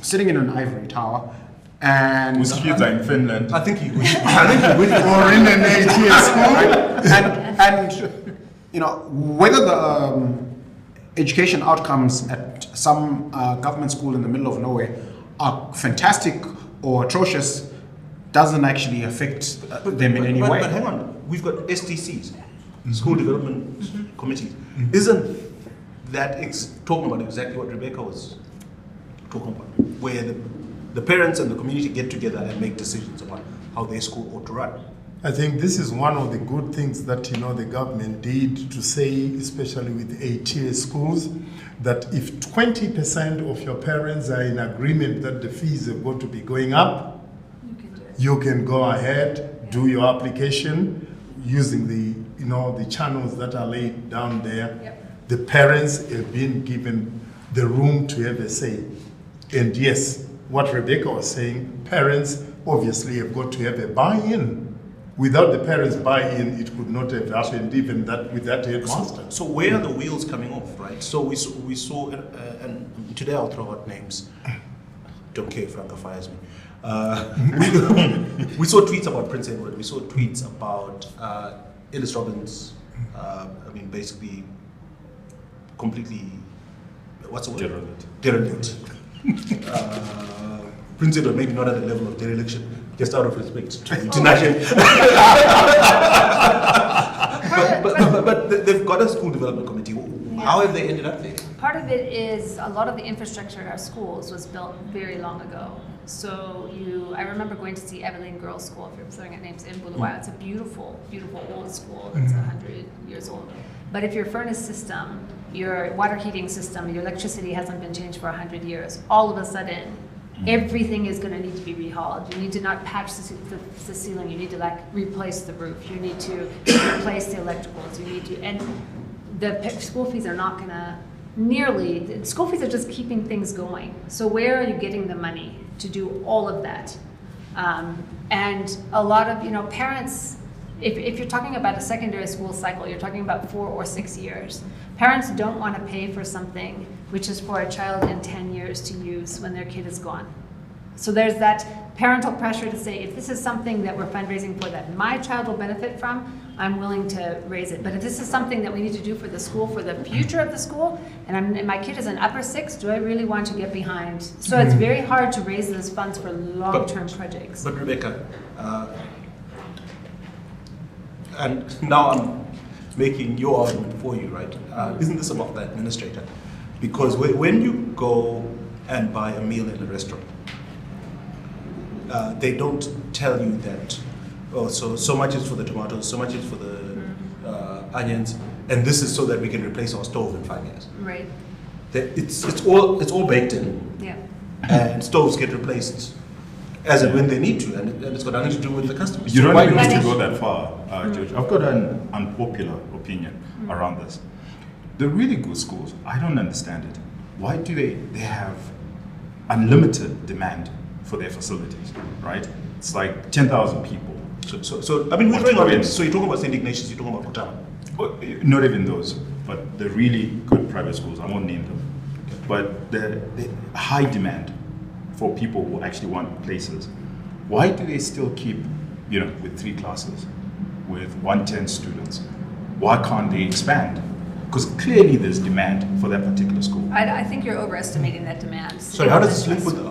sitting in an ivory tower, and Whose kids are in Finland. I think you would. Or in an 8-year school. and you know, whether the education outcomes at some government school in the middle of nowhere are fantastic or atrocious doesn't actually affect them in any way. But hang on, we've got SDCs, school development committees. Isn't that talking about exactly what Rebecca was talking about, where the parents and the community get together and make decisions about how their school ought to run? I think this is one of the good things that the government did, to say, especially with 8-tier schools, that if 20% of your parents are in agreement that the fees are going to be going up, You can do it. you can go ahead, do your application using the channels that are laid down there. Yep. The parents have been given the room to have a say. And yes, what Rebecca was saying, parents obviously have got to have a buy-in. Without the parents' buy-in, it could not have happened, even that with that headmaster. So where are the wheels coming off, right? So we saw and today I'll throw out names. don't care if Franca fires me. We saw tweets about Prince Edward. We saw tweets about Ellis Robbins. Basically, completely. What's the word? Derelict. Prince Edward maybe not at the level of dereliction, just out of respect to Tinashe. But they've got a school development committee. How have they ended up there? Part of it is a lot of the infrastructure at our schools was built very long ago. So I remember going to see Evelyn Girls School, if you're throwing out names, in Bulawayo. It's a beautiful, beautiful old school that's 100 years old. But if your furnace system, your water heating system, your electricity hasn't been changed for 100 years, all of a sudden, everything is going to need to be rehauled. You need to not patch the ceiling. You need to replace the roof. You need to replace the electricals. You need to, and the school fees are not going to the school fees are just keeping things going. So where are you getting the money to do all of that? And a lot of, parents, if you're talking about a secondary school cycle, you're talking about 4 or 6 years. Parents don't want to pay for something which is for a child in 10 years to use when their kid is gone. So there's that parental pressure to say, if this is something that we're fundraising for that my child will benefit from, I'm willing to raise it. But if this is something that we need to do for the school, for the future of the school, and my kid is in upper 6, do I really want to get behind? So it's very hard to raise those funds for long-term projects. But Rebecca, and now I'm making your argument for you, right? Isn't this about the administrator? Because when you go and buy a meal in a restaurant, they don't tell you that, so much is for the tomatoes, so much is for the onions, and this is so that we can replace our stove in 5 years. Right. It's all baked in. Yeah. And stoves get replaced as and when they need to, and it's got nothing to do with the customers. You So don't even why need to not? go that far, George. I've got an unpopular opinion around this. The really good schools, I don't understand it. Why do they have unlimited demand for their facilities, right? It's like 10,000 people. So we're going on. So you're talking about St. Ignatius, you're talking about Kutama. Not even those, but the really good private schools, I won't name them. But the high demand for people who actually want places. Why do they still keep, with 3 classes, with 110 students? Why can't they expand? Because clearly there's demand for that particular school. I think you're overestimating that demand. Sorry, how does this link with the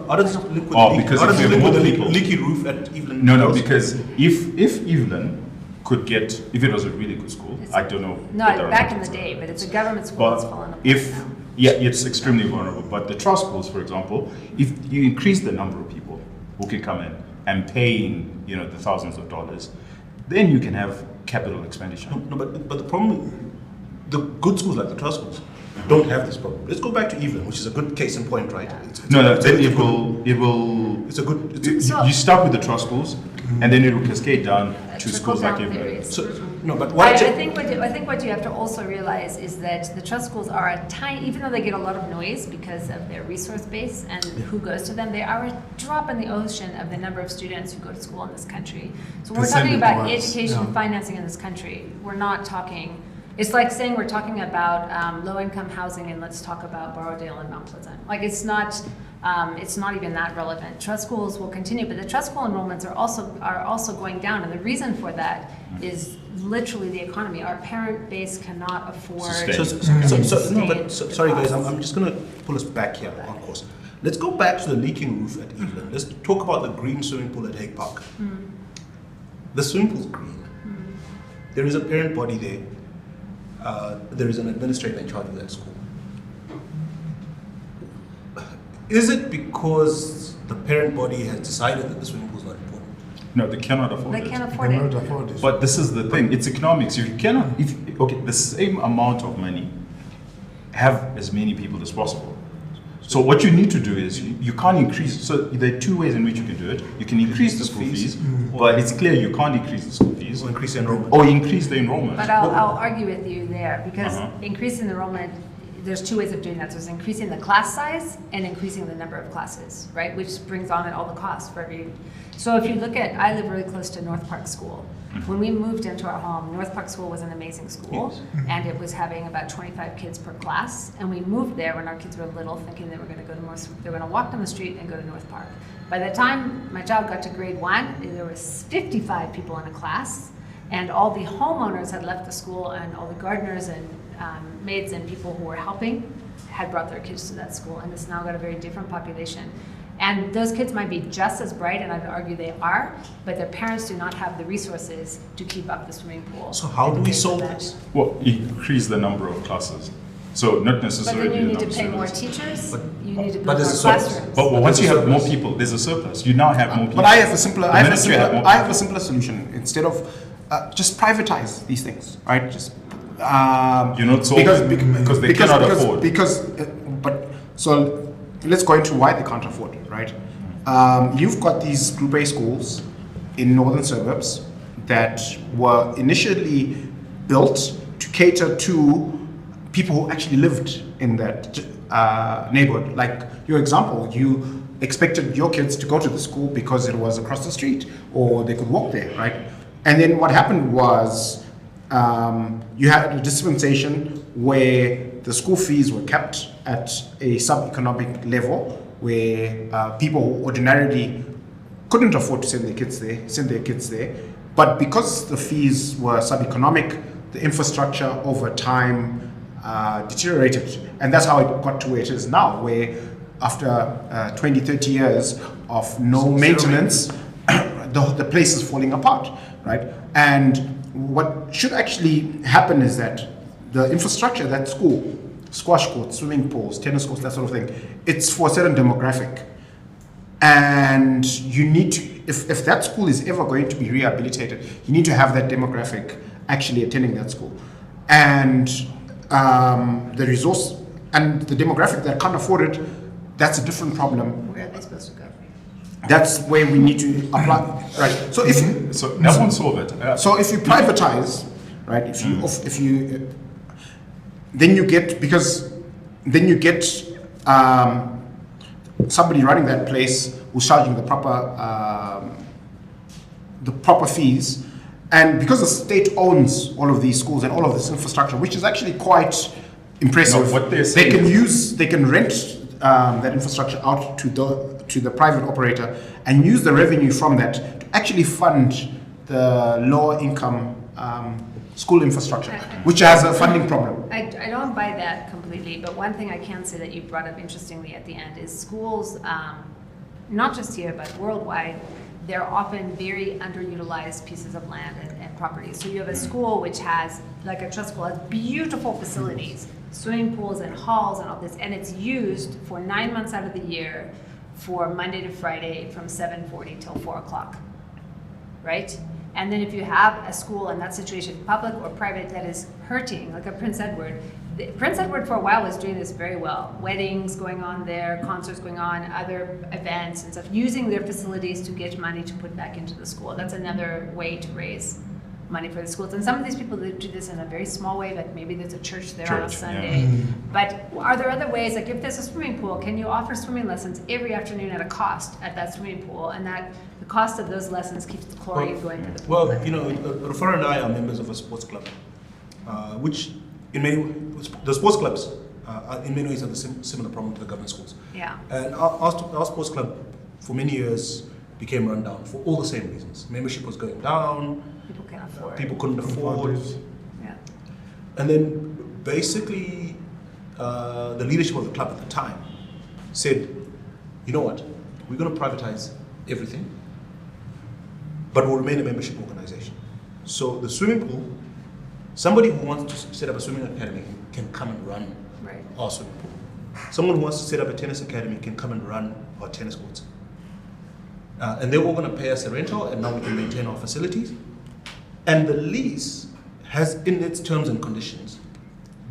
leaky roof at Evelyn? No, because if Evelyn could get, if it was a really good school, I don't know. No, back in the day, but it's a government school that's fallen apart. It's extremely vulnerable. But the trust schools, for example, if you increase the number of people who can come in and paying, the thousands of dollars, then you can have capital expenditure. No, but the problem, the good schools like the trust schools don't have this problem. Let's go back to Evelyn, which is a good case in point, right? You start with the trust schools, and then it will cascade down to schools like Evelyn. I think what you have to also realize is that the trust schools are a tiny, even though they get a lot of noise because of their resource base and who goes to them, they are a drop in the ocean of the number of students who go to school in this country. So when we're talking about education and financing in this country, we're not talking. It's like saying we're talking about low-income housing and let's talk about Borrowdale and Mount Pleasant. Like it's not even that relevant. Trust schools will continue, but the trust school enrollments are also going down, and the reason for that is literally the economy. Our parent base cannot afford. Sorry guys, I'm just going to pull us back here on course. Let's go back to the leaking roof at Evelyn. Let's talk about the green swimming pool at Hague Park. The swimming pool's green. There is a parent body there. There is an administrator in charge of that school. Is it because the parent body has decided that the swimming pool is not important? No, they cannot afford it. They can't afford it. But this is the thing, it's economics. The same amount of money, have as many people as possible. So what you need to do is, you can't increase, so there are 2 ways in which you can do it. You can increase the school fees, but it's clear you can't increase the school fees. Or increase the enrollment. Or increase the enrollment. But I'll argue with you there, because increasing the enrollment, there's two ways of doing that. So it's increasing the class size and increasing the number of classes, right? Which brings on all the costs for every. So if you look at, I live really close to North Park School. When we moved into our home, North Park School was an amazing school, and it was having about 25 kids per class. And we moved there when our kids were little, thinking they were going to go to they were going to walk down the street and go to North Park. By the time my child got to grade 1, there was 55 people in a class, and all the homeowners had left the school, and all the gardeners and maids and people who were helping had brought their kids to that school, and it's now got a very different population. And those kids might be just as bright, and I'd argue they are, but their parents do not have the resources to keep up the swimming pool. So how do we solve that. this? Well, increase the number of classes. So not But necessarily then you need the to number pay of more students. teachers, But- you need to but build more there's a surplus. classrooms. But But once there's you a have more surplus. people, there's a surplus. You now have more people. But I have a simpler, The I have a ministry had simpler, more I have a people. simpler solution. Instead of just privatize these things, right? Just You're not solving because they cannot afford. But so let's go into why they can't afford it, right? You've got these Group A schools in northern suburbs that were initially built to cater to people who actually lived in that neighborhood. Like your example, you expected your kids to go to the school because it was across the street or they could walk there, right? And then what happened was you had a dispensation where the school fees were kept at a sub-economic level where people who ordinarily couldn't afford to send their kids there. But because the fees were sub-economic, the infrastructure over time deteriorated. And that's how it got to where it is now, where after 20, 30 years of no maintenance, the place is falling apart, right? And what should actually happen is that the infrastructure at that school, squash courts, swimming pools, tennis courts, that sort of thing, it's for a certain demographic. And you need to, if that school is ever going to be rehabilitated, you need to have that demographic actually attending that school. And the resource and the demographic that can't afford it, that's a different problem. Where are they supposed to go? That's where we need to apply, right? So if So that won't solve it. so if you privatize, right? If you then you get somebody running that place who's charging the proper fees, and because the state owns all of these schools and all of this infrastructure, which is actually quite impressive. No, what they're saying they can rent that infrastructure out to the private operator and use the revenue from that to actually fund the lower income school infrastructure, which has a funding problem. I don't buy that completely, but one thing I can say that you brought up interestingly at the end is schools, not just here, but worldwide, they're often very underutilized pieces of land and properties. So you have a school which has, like a trust school, has beautiful facilities, swimming pools and halls and all this, and it's used for 9 months out of the year for Monday to Friday from 7:40 till 4 o'clock, right? And then if you have a school in that situation, public or private, that is hurting, like a Prince Edward. Prince Edward for a while was doing this very well. Weddings going on there, concerts going on, other events and stuff, using their facilities to get money to put back into the school. That's another way to raise money for the schools. And some of these people do this in a very small way, like maybe there's a church there on a Sunday. Yeah. But are there other ways, like if there's a swimming pool, can you offer swimming lessons every afternoon at a cost at that swimming pool? And that the cost of those lessons keeps the chlorine going to the pool. Well, you know, Rufaro and I are members of a sports club, which in many the sports clubs in many ways have the similar problem to the government schools. Yeah. And our sports club for many years became run down for all the same reasons. Membership was going down. People can't afford. People couldn't afford. Yeah. And then basically, the leadership of the club at the time said, you know what, we're going to privatize everything, but we'll remain a membership organization. So the swimming pool, somebody who wants to set up a swimming academy can come and run Right. our swimming pool. Someone who wants to set up a tennis academy can come and run our tennis courts. And they're all going to pay us a rental, and now we can maintain our facilities. And the lease has in its terms and conditions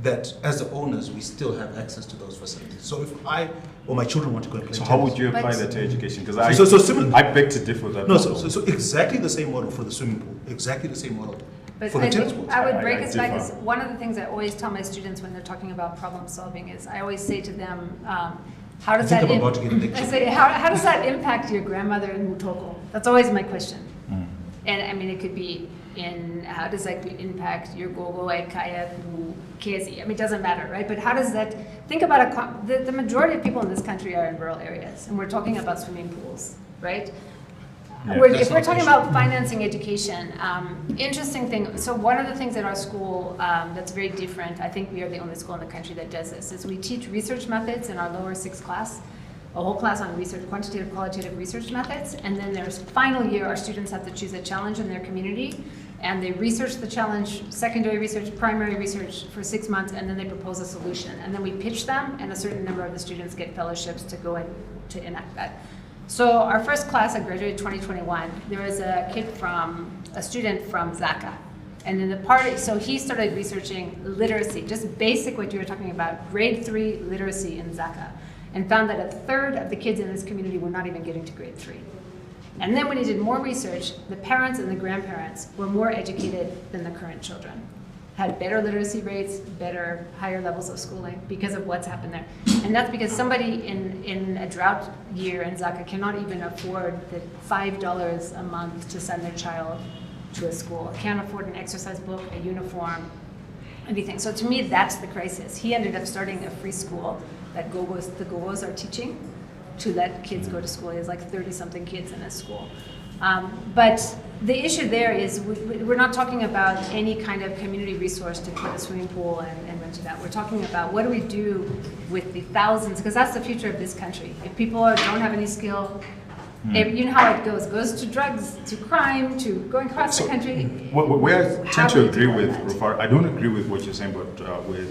that as the owners, we still have access to those facilities. So if I or my children want to go and play So tennis. how would you apply But- that to education? Because So similar- I beg to differ with that. No, model. so exactly the same model for the swimming pool, exactly the same model But for the I tennis think courts. I would I- break I us back differ. is one of the things I always tell my students when they're talking about problem solving is I always say to them, how does I think that I'm about to get a I lecture. say, how does that impact your grandmother in Mutoko? That's always my question. And I mean, it could be in how does that impact your gogo at kaya kezi? I mean, it doesn't matter, right? But how does that, think about the majority of people in this country are in rural areas, and we're talking about swimming pools, right? Yeah. If we're talking about financing education, interesting thing, so one of the things at our school that's very different, I think we are the only school in the country that does this, is we teach research methods in our lower sixth class, a whole class on research, quantitative, qualitative research methods, and then there's final year, our students have to choose a challenge in their community, and they research the challenge, secondary research, primary research for 6 months, and then they propose a solution. And then we pitch them, and a certain number of the students get fellowships to go in to enact that. So our first class, I graduated 2021, there was a student from Zaka. And in the party, so he started researching literacy, just basic what you were talking about, grade 3 literacy in Zaka, and found that a third of the kids in this community were not even getting to grade 3. And then when he did more research, the parents and the grandparents were more educated than the current children. Had better literacy rates, better, higher levels of schooling because of what's happened there. And that's because somebody in a drought year in Zaka cannot even afford the $5 a month to send their child to a school. Can't afford an exercise book, a uniform, anything. So to me, that's the crisis. He ended up starting a free school that the Gogos are teaching to let kids go to school. He has like 30-something kids in his school. But the issue there is we're not talking about any kind of community resource to put a swimming pool and rent it out. We're talking about what do we do with the thousands, because that's the future of this country. If people don't have any skill, you know how it goes to drugs, to crime, to going across the country. Where I How tend do to we agree deal with that? Rufaro, I don't agree with what you're saying, but with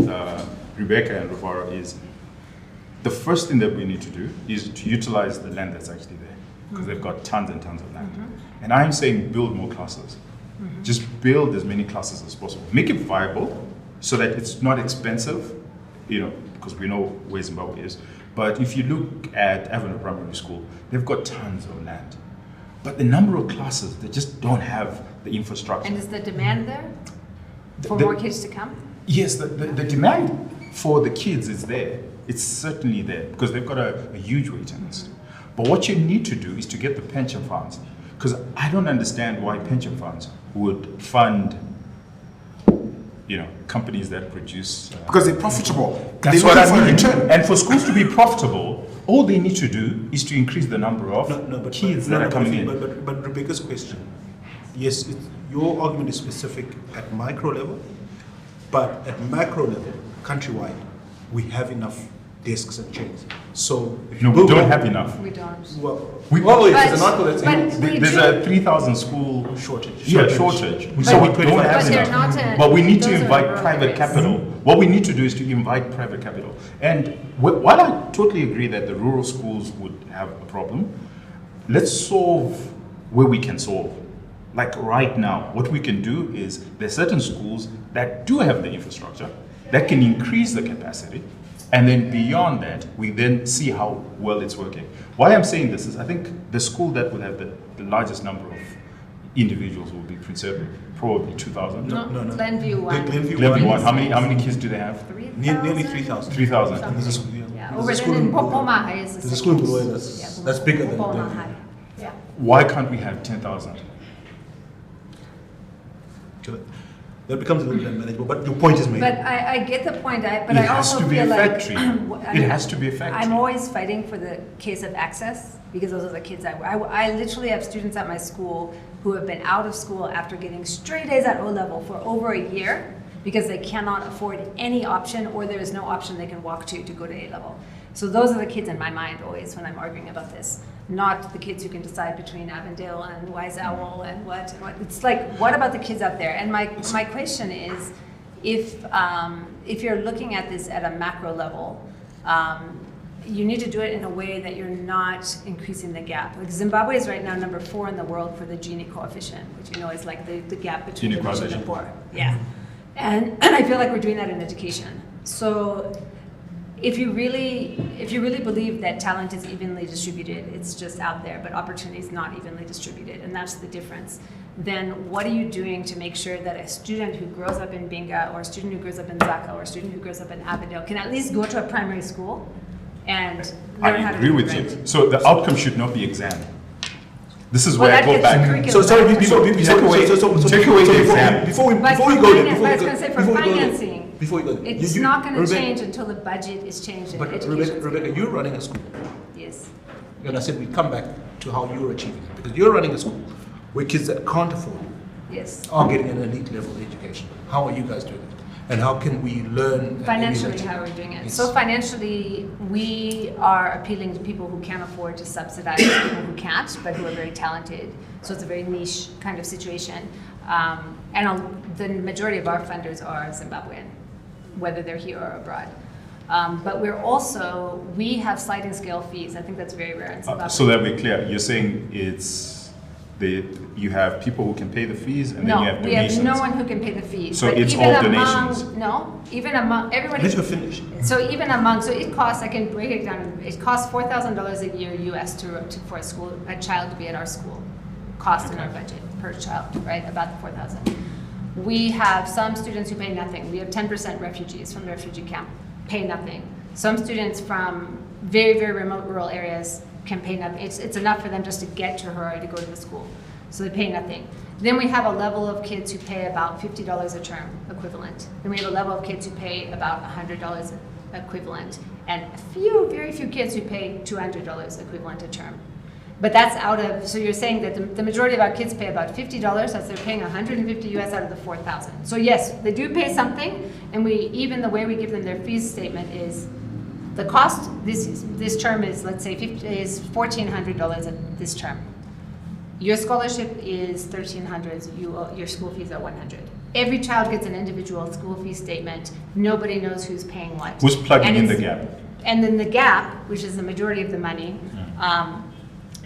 Rebecca and Rufaro is the first thing that we need to do is to utilize the land that's actually there, because they've got tons and tons of land. And I'm saying build more classes. Just build as many classes as possible. Make it viable so that it's not expensive, because we know where Zimbabwe is. But if you look at Avenue Primary School, they've got tons of land. But the number of classes, they just don't have the infrastructure. And is the demand there for The- more kids to come? Yes, the demand for the kids is there. It's certainly there because they've got a huge waiting list. But what you need to do is to get the pension funds, because I don't understand why pension funds would fund, companies that produce. Because they're profitable. That's They're what looking I for a mean. return. And for schools to be profitable, all they need to do is to increase the number of kids that are coming in. But Rebecca's question, yes, your argument is specific at micro level, but at macro level, countrywide, we have enough desks and chairs. So if you No, we build don't up- have enough. We don't. There's an article that's There's a 3,000 school shortage. shortage. We So we saw don't have But they're enough. not in- But we need to those are invite rural private areas. capital. What we need to do is to invite private capital. And while I totally agree that the rural schools would have a problem, let's solve where we can solve. Like right now, what we can do is there's certain schools that do have the infrastructure that can increase the capacity. And then beyond that, we then see how well it's working. Why I'm saying this is I think the school that will have the largest number of individuals will be Prince Edward, probably 2,000. No. Glenview one. Glenview Level one. one, how many kids do they have? 3,000? Nearly 3,000. 3,000. There's a school, Yeah, There's over a school then in in Popoma High is the There's a school in second. Bulawayo that's bigger than Popoma Glenview. High. Yeah. Why can't we have 10,000? That becomes a little bit unmanageable, but your point is made. But I get the point, but It I has also to be feel a like. factory. I It mean, has to be a factory. I'm always fighting for the case of access because those are the kids I literally have students at my school who have been out of school after getting straight A's at O level for over a year because they cannot afford any option or there is no option they can walk to go to A level. So those are the kids in my mind always when I'm arguing about this, not the kids who can decide between Avondale and Wise Owl and what. It's like, what about the kids out there? And my question is, if you're looking at this at a macro level, you need to do it in a way that you're not increasing the gap. Like Zimbabwe is right now number 4 in the world for the Gini coefficient, which is like the gap between Gini the rich and the coefficient. poor. Yeah, and I feel like we're doing that in education. So if you really believe that talent is evenly distributed, it's just out there, but opportunity is not evenly distributed, and that's the difference. then what are you doing to make sure that a student who grows up in Binga, or a student who grows up in Zaka, or a student who grows up in Avondale can at least go to a primary school and learn how to agree read with and you. write? So the outcome should not be exam. This is Well, where I that go gets back. the curriculum So sorry, back. Take away the exam. Before we But go for there, finance- but I was gonna say for financing, before we go there, It's not going to change until the budget is changed in But education. Rebecca, you're running a school, Yes. and I said we'd come back to how you're achieving it, because you're running a school where kids that can't afford Yes. are getting an elite level education. How are you guys doing it? And how can we learn and Financially, emulate? how are we doing it? Yes. So financially, we are appealing to people who can't afford to subsidize people who can't, but who are very talented. So it's a very niche kind of situation. The majority of our funders are Zimbabwean, whether they're here or abroad. But we have sliding scale fees. I think that's very rare in Zimbabwe. So that we're clear, you're saying you have people who can pay the fees, and then you have No, we have donations. no one who can pay the fees. So But it's even all among- donations? No, even among everybody. Let her finish. So it costs, I can break it down, it costs $4,000 a year US for a child to be at our school. Cost in our budget per child, right, about 4,000. We have some students who pay nothing. We have 10% refugees from the refugee camp, pay nothing. Some students from very, very remote rural areas can pay nothing. It's enough for them just to get to Harare to go to the school. So they pay nothing. Then we have a level of kids who pay about $50 a term equivalent. Then we have a level of kids who pay about $100 equivalent. And very few kids who pay $200 equivalent a term. But that's so you're saying that the majority of our kids pay about $50, so they're paying $150 US out of the 4,000. So yes, they do pay something, and even the way we give them their fees statement is, the cost this term is, let's say, is $1,400 this term. Your scholarship is $1,300. Your school fees are $100. Every child gets an individual school fee statement. Nobody knows who's paying what. Who's plugging And in the it's- gap? And then the gap, which is the majority of the money,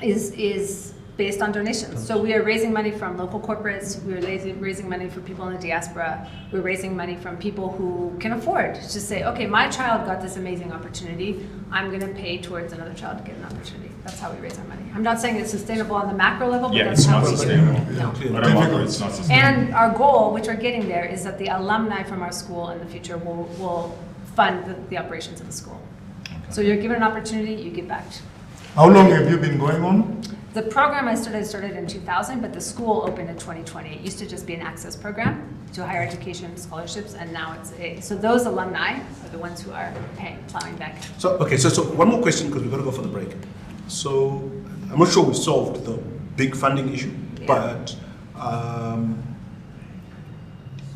is based on donations. So we are raising money from local corporates, we're raising money for people in the diaspora, we're raising money from people who can afford to say, okay, my child got this amazing opportunity, I'm gonna pay towards another child to get an opportunity. That's how we raise our money. I'm not saying it's sustainable on the macro level, but Yeah, that's it's how not we do it. sustainable. No. But I'm aware it's not sustainable. And our goal, which we're getting there, is that the alumni from our school in the future will fund the operations of the school. So you're given an opportunity, you give back. How long have you been going on? The program I started in 2000, but the school opened in 2020. It used to just be an access program to higher education scholarships, and now so those alumni are the ones who are plowing back. So one more question, because we've got to go for the break. So I'm not sure we've solved the big funding issue, Yeah. but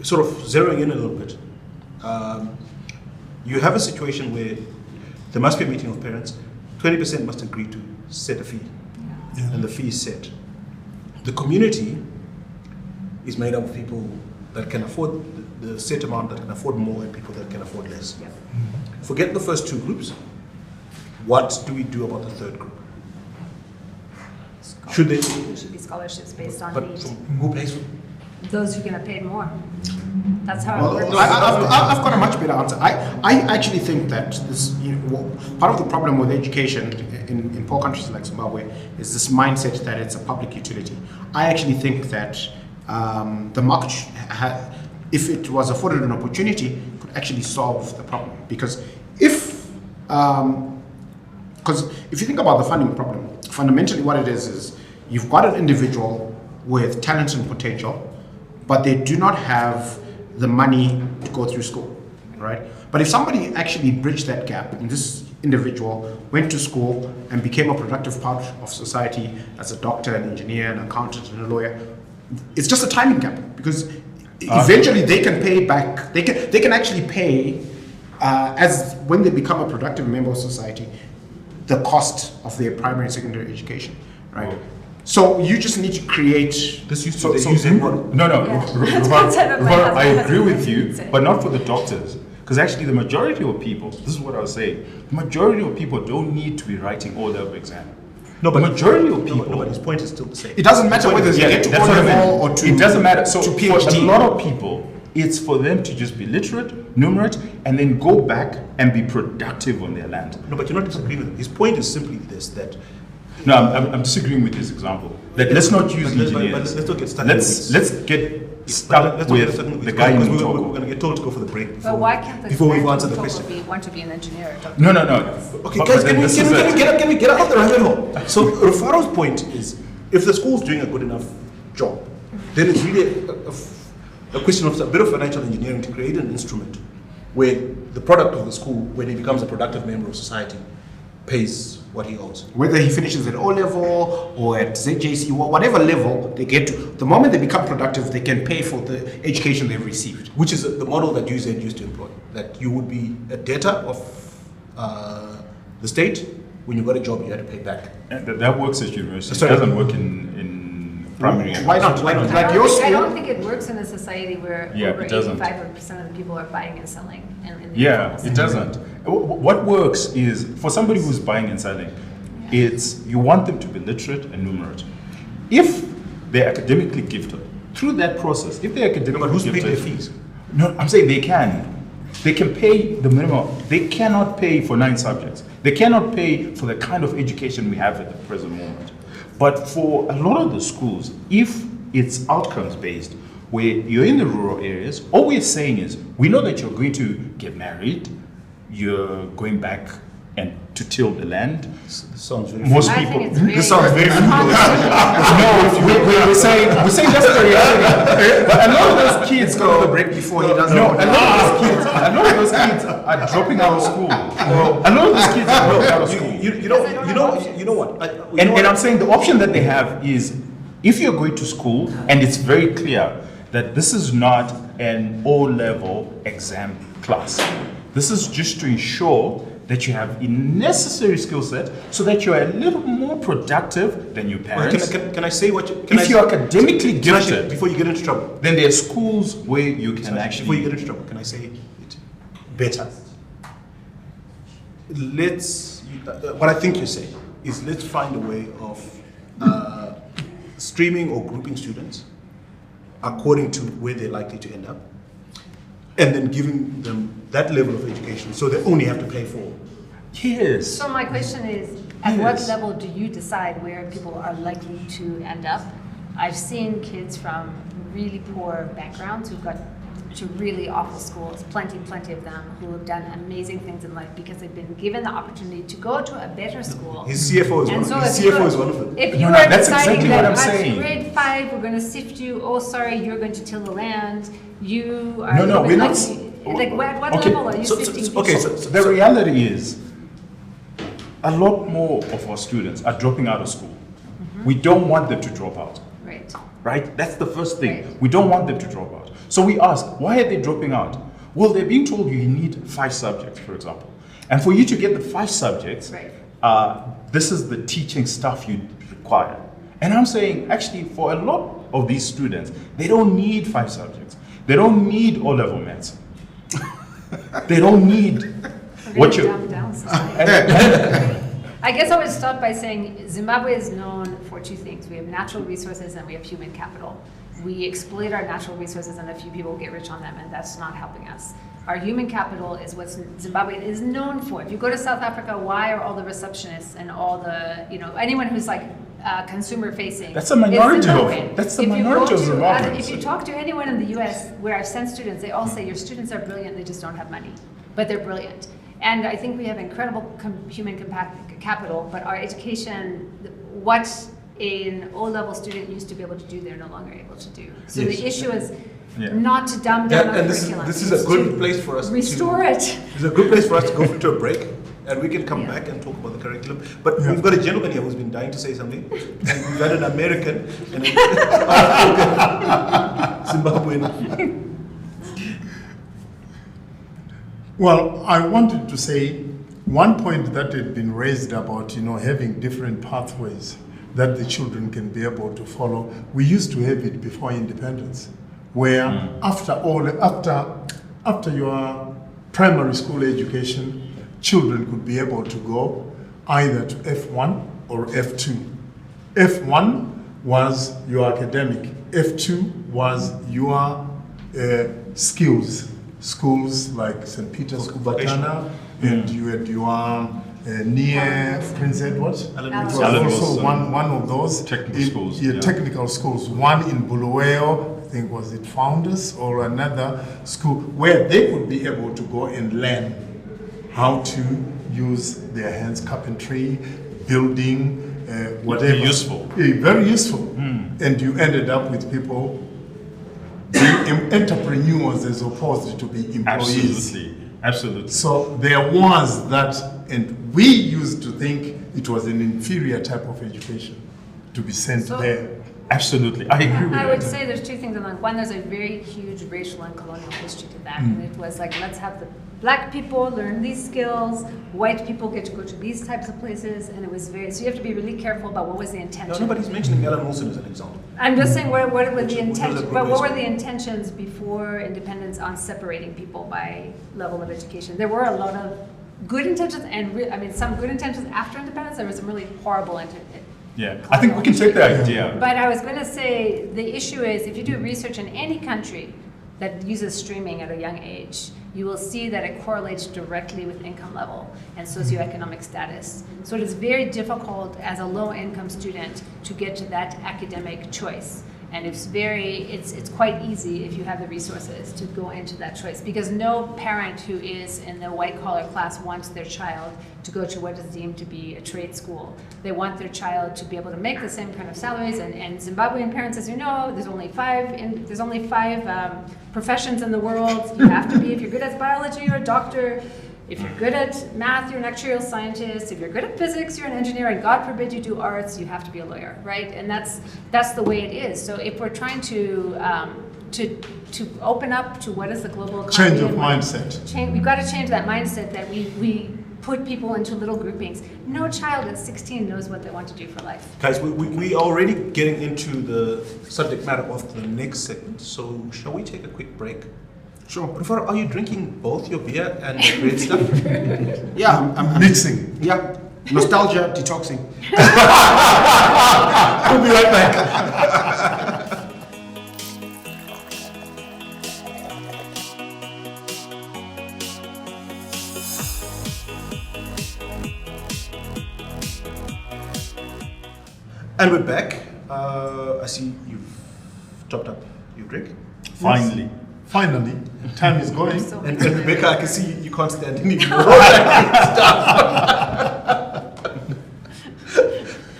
sort of zeroing in a little bit, you have a situation where there must be a meeting of parents, 20% must agree to set a fee, and the fee is set. The community is made up of people that can afford the set amount, that can afford more, and people that can afford less. Yeah. Forget the first two groups. What do we do about the third group? Should they? Should be scholarships based on But need. who pays for it? Those who are going to pay more. That's how Well, it works. I've got a much better answer. I actually think that part of the problem with education in poor countries like Zimbabwe is this mindset that it's a public utility. I actually think that the market, if it was afforded an opportunity, could actually solve the problem. Because if you think about the funding problem, fundamentally what it is you've got an individual with talent and potential, but they do not have the money to go through school, right? But if somebody actually bridged that gap, and this individual went to school and became a productive part of society as a doctor, an engineer, an accountant, and a lawyer, it's just a timing gap, because eventually they can pay back, they can actually pay as when they become a productive member of society, the cost of their primary and secondary education, right? Oh. So you just need to create. This used to they use it more. No, Yeah. That's one side of my Ruvar, I husband agree has with to you, say. but not for the doctors. Because actually the majority of people, this is what I was saying, the majority of people don't need to be writing O-level exam. No, but the majority of people. No, but his point is still the same. It doesn't matter whether they get to that's what I O-level meant. or to It doesn't matter. So to for PhD. a lot of people, it's for them to just be literate, numerate, and then go back and be productive on their land. No, but you're not disagreeing with him. His point is simply this, that No, I'm disagreeing with this example. that let's not use But engineers. let's not get stuck. Let's get stuck with the guy in We're Mutoko. going to get told to go for the break. But why can't the before guy we in answer the Mutoko question? want to be an engineer? No. Okay, But guys, then this is it. can we get out of the rabbit hole? So Rufaro's point is, if the school's doing a good enough job, then it's really a question of a bit of financial engineering to create an instrument where the product of the school, when he becomes a productive member of society, pays what he owes. Whether he finishes at O level or at ZJC, or whatever level they get to, the moment they become productive, they can pay for the education they've received. Which is the model that UZ used to employ, that you would be a debtor of the state. When you got a job, you had to pay back. And that works at university. Sorry. It doesn't work in primary. Why not? Why not? Like your I school. don't think it works in a society where Yeah, over it doesn't. 85% of the people are buying and selling. In the Yeah, informal it sector. doesn't. What works is, for somebody who's buying and selling, it's you want them to be literate and numerate. If they're academically gifted, through that process, if they're academically But who's gifted, paying their fees? No, I'm saying they can. They can pay the minimum. They cannot pay for 9 subjects. They cannot pay for the kind of education we have at the present moment. But for a lot of the schools, if it's outcomes based, where you're in the rural areas, all we're saying is, we know that you're going to get married, you're going back and to till the land. Sounds very Most I people. think it's really This sounds very We're saying that's the reality. But a lot of those kids Go to the break before he does No, a lot of those kids are dropping out of school. A lot of those kids are dropping out of school. You know what? And I'm saying the option that they have is, if you're going to school and it's very clear that this is not an O-level exam class, this is just to ensure that you have a necessary skill set so that you're a little more productive than your parents. Can I say what you... If you're academically gifted, Before you get into trouble. then there are schools where you can Before you actually... get into trouble, can I say it better? What I think you're saying is, let's find a way of streaming or grouping students according to where they're likely to end up, and then giving them that level of education so they only have to pay for. Yes. So my question is, at Yes. what level do you decide where people are likely to end up? I've seen kids from really poor backgrounds who got to really awful schools, plenty of them, who have done amazing things in life because they've been given the opportunity to go to a better school. His CFO is And one. so His if you- CFO is one of them. If No, you no, are that's deciding exactly that what I'm at saying. grade 5 we're going to sift you, oh sorry, you're going to till the land, you are No, going we're not like what Okay, level are you sifting people? okay, The reality is, a lot more of our students are dropping out of school. We don't want them to drop out, Right. right? That's the first thing. Right. We don't want them to drop out. So we ask, why are they dropping out? Well, they're being told you need 5 subjects, for example. And for you to get the 5 subjects, Right. this is the teaching stuff you require. And I'm saying, actually, for a lot of these students, they don't need 5 subjects. They don't need O-level maths. They don't need what you... Dumb down society. I guess I would start by saying Zimbabwe is known for 2 things. We have natural resources and we have human capital. We exploit our natural resources and a few people get rich on them, and that's not helping us. Our human capital is what Zimbabwe is known for. If you go to South Africa, why are all the receptionists and all the, anyone who's like consumer facing? That's a minority is Zimbabwean. of- that's the If you minority go of to- Zimbabweans. If you talk to anyone in the US where I've sent students, they all say your students are brilliant, they just don't have money, but they're brilliant. And I think we have incredible human capital, but our education, what an O-level student used to be able to do, they're no longer able to do. So Yes. the issue is Yeah. not to dumb down our And this curriculum. is a it's good to place for us restore it. It's a good place for us to go to a break, and we can come Yeah. back and talk about the curriculum. But we've got a gentleman here who's been dying to say something, and we've had an American and an Zimbabwean. Well, I wanted to say one point that had been raised about, having different pathways that the children can be able to follow. We used to have it before independence, where after your primary school education, children could be able to go either to F1 or F2. F1 was your academic. F2 was your skills. Schools like St. Peter's, Kubatana, and you had your near Prince Edward. Alan It was Alan also was, one of those technical schools, Yeah, yeah. technical schools. One in Bulawayo, I think was it Founders, or another school where they would be able to go and learn how to use their hands, carpentry, building, whatever. Useful. Yeah, very useful. And you ended up with people being entrepreneurs as opposed to be employees. Absolutely. So there was that, and we used to think it was an inferior type of education to be sent So- there. Absolutely. I agree with I that. would say there's two things along. One, there's a very huge racial and colonial history to that. And it was like, let's have the black people learn these skills, white people get to go to these types of places, and it was very, so you have to be really careful about what was the No, intention. nobody's mentioning Alan Wilson as an example. I'm just saying, what were Which the was a intentions, group but what were based- the intentions before independence on separating people by level of education? There were a lot of good intentions and, I mean, some good intentions after independence, there was some really horrible Yeah, I think we can take the idea. But I was going to say, the issue is, if you do research in any country that uses streaming at a young age, you will see that it correlates directly with income level and socioeconomic status. So it is very difficult as a low-income student to get to that academic choice. And it's quite easy if you have the resources to go into that choice, because no parent who is in the white-collar class wants their child to go to what is deemed to be a trade school. They want their child to be able to make the same kind of salaries, and Zimbabwean parents, as you know, there's only five professions in the world. You have to be, if you're good at biology, you're a doctor. If you're good at math, you're an actuarial scientist. If you're good at physics, you're an engineer. And God forbid you do arts, you have to be a lawyer, right? And that's the way it is. So if we're trying to open up to what is the global economy, Change of mindset. we've got to change that mindset that we put people into little groupings. No child at 16 knows what they want to do for life. Guys, we are already getting into the subject matter of the next segment, so shall we take a quick break? Sure. Rufaro, are you drinking both your beer and the red stuff? Yeah, I'm Mixing. yeah. Nostalgia, detoxing. We'll be right back. And we're back. I see you've topped up your drink. Finally. Finally, time is going. So And Rebecca, I can see you can't stand any more stuff.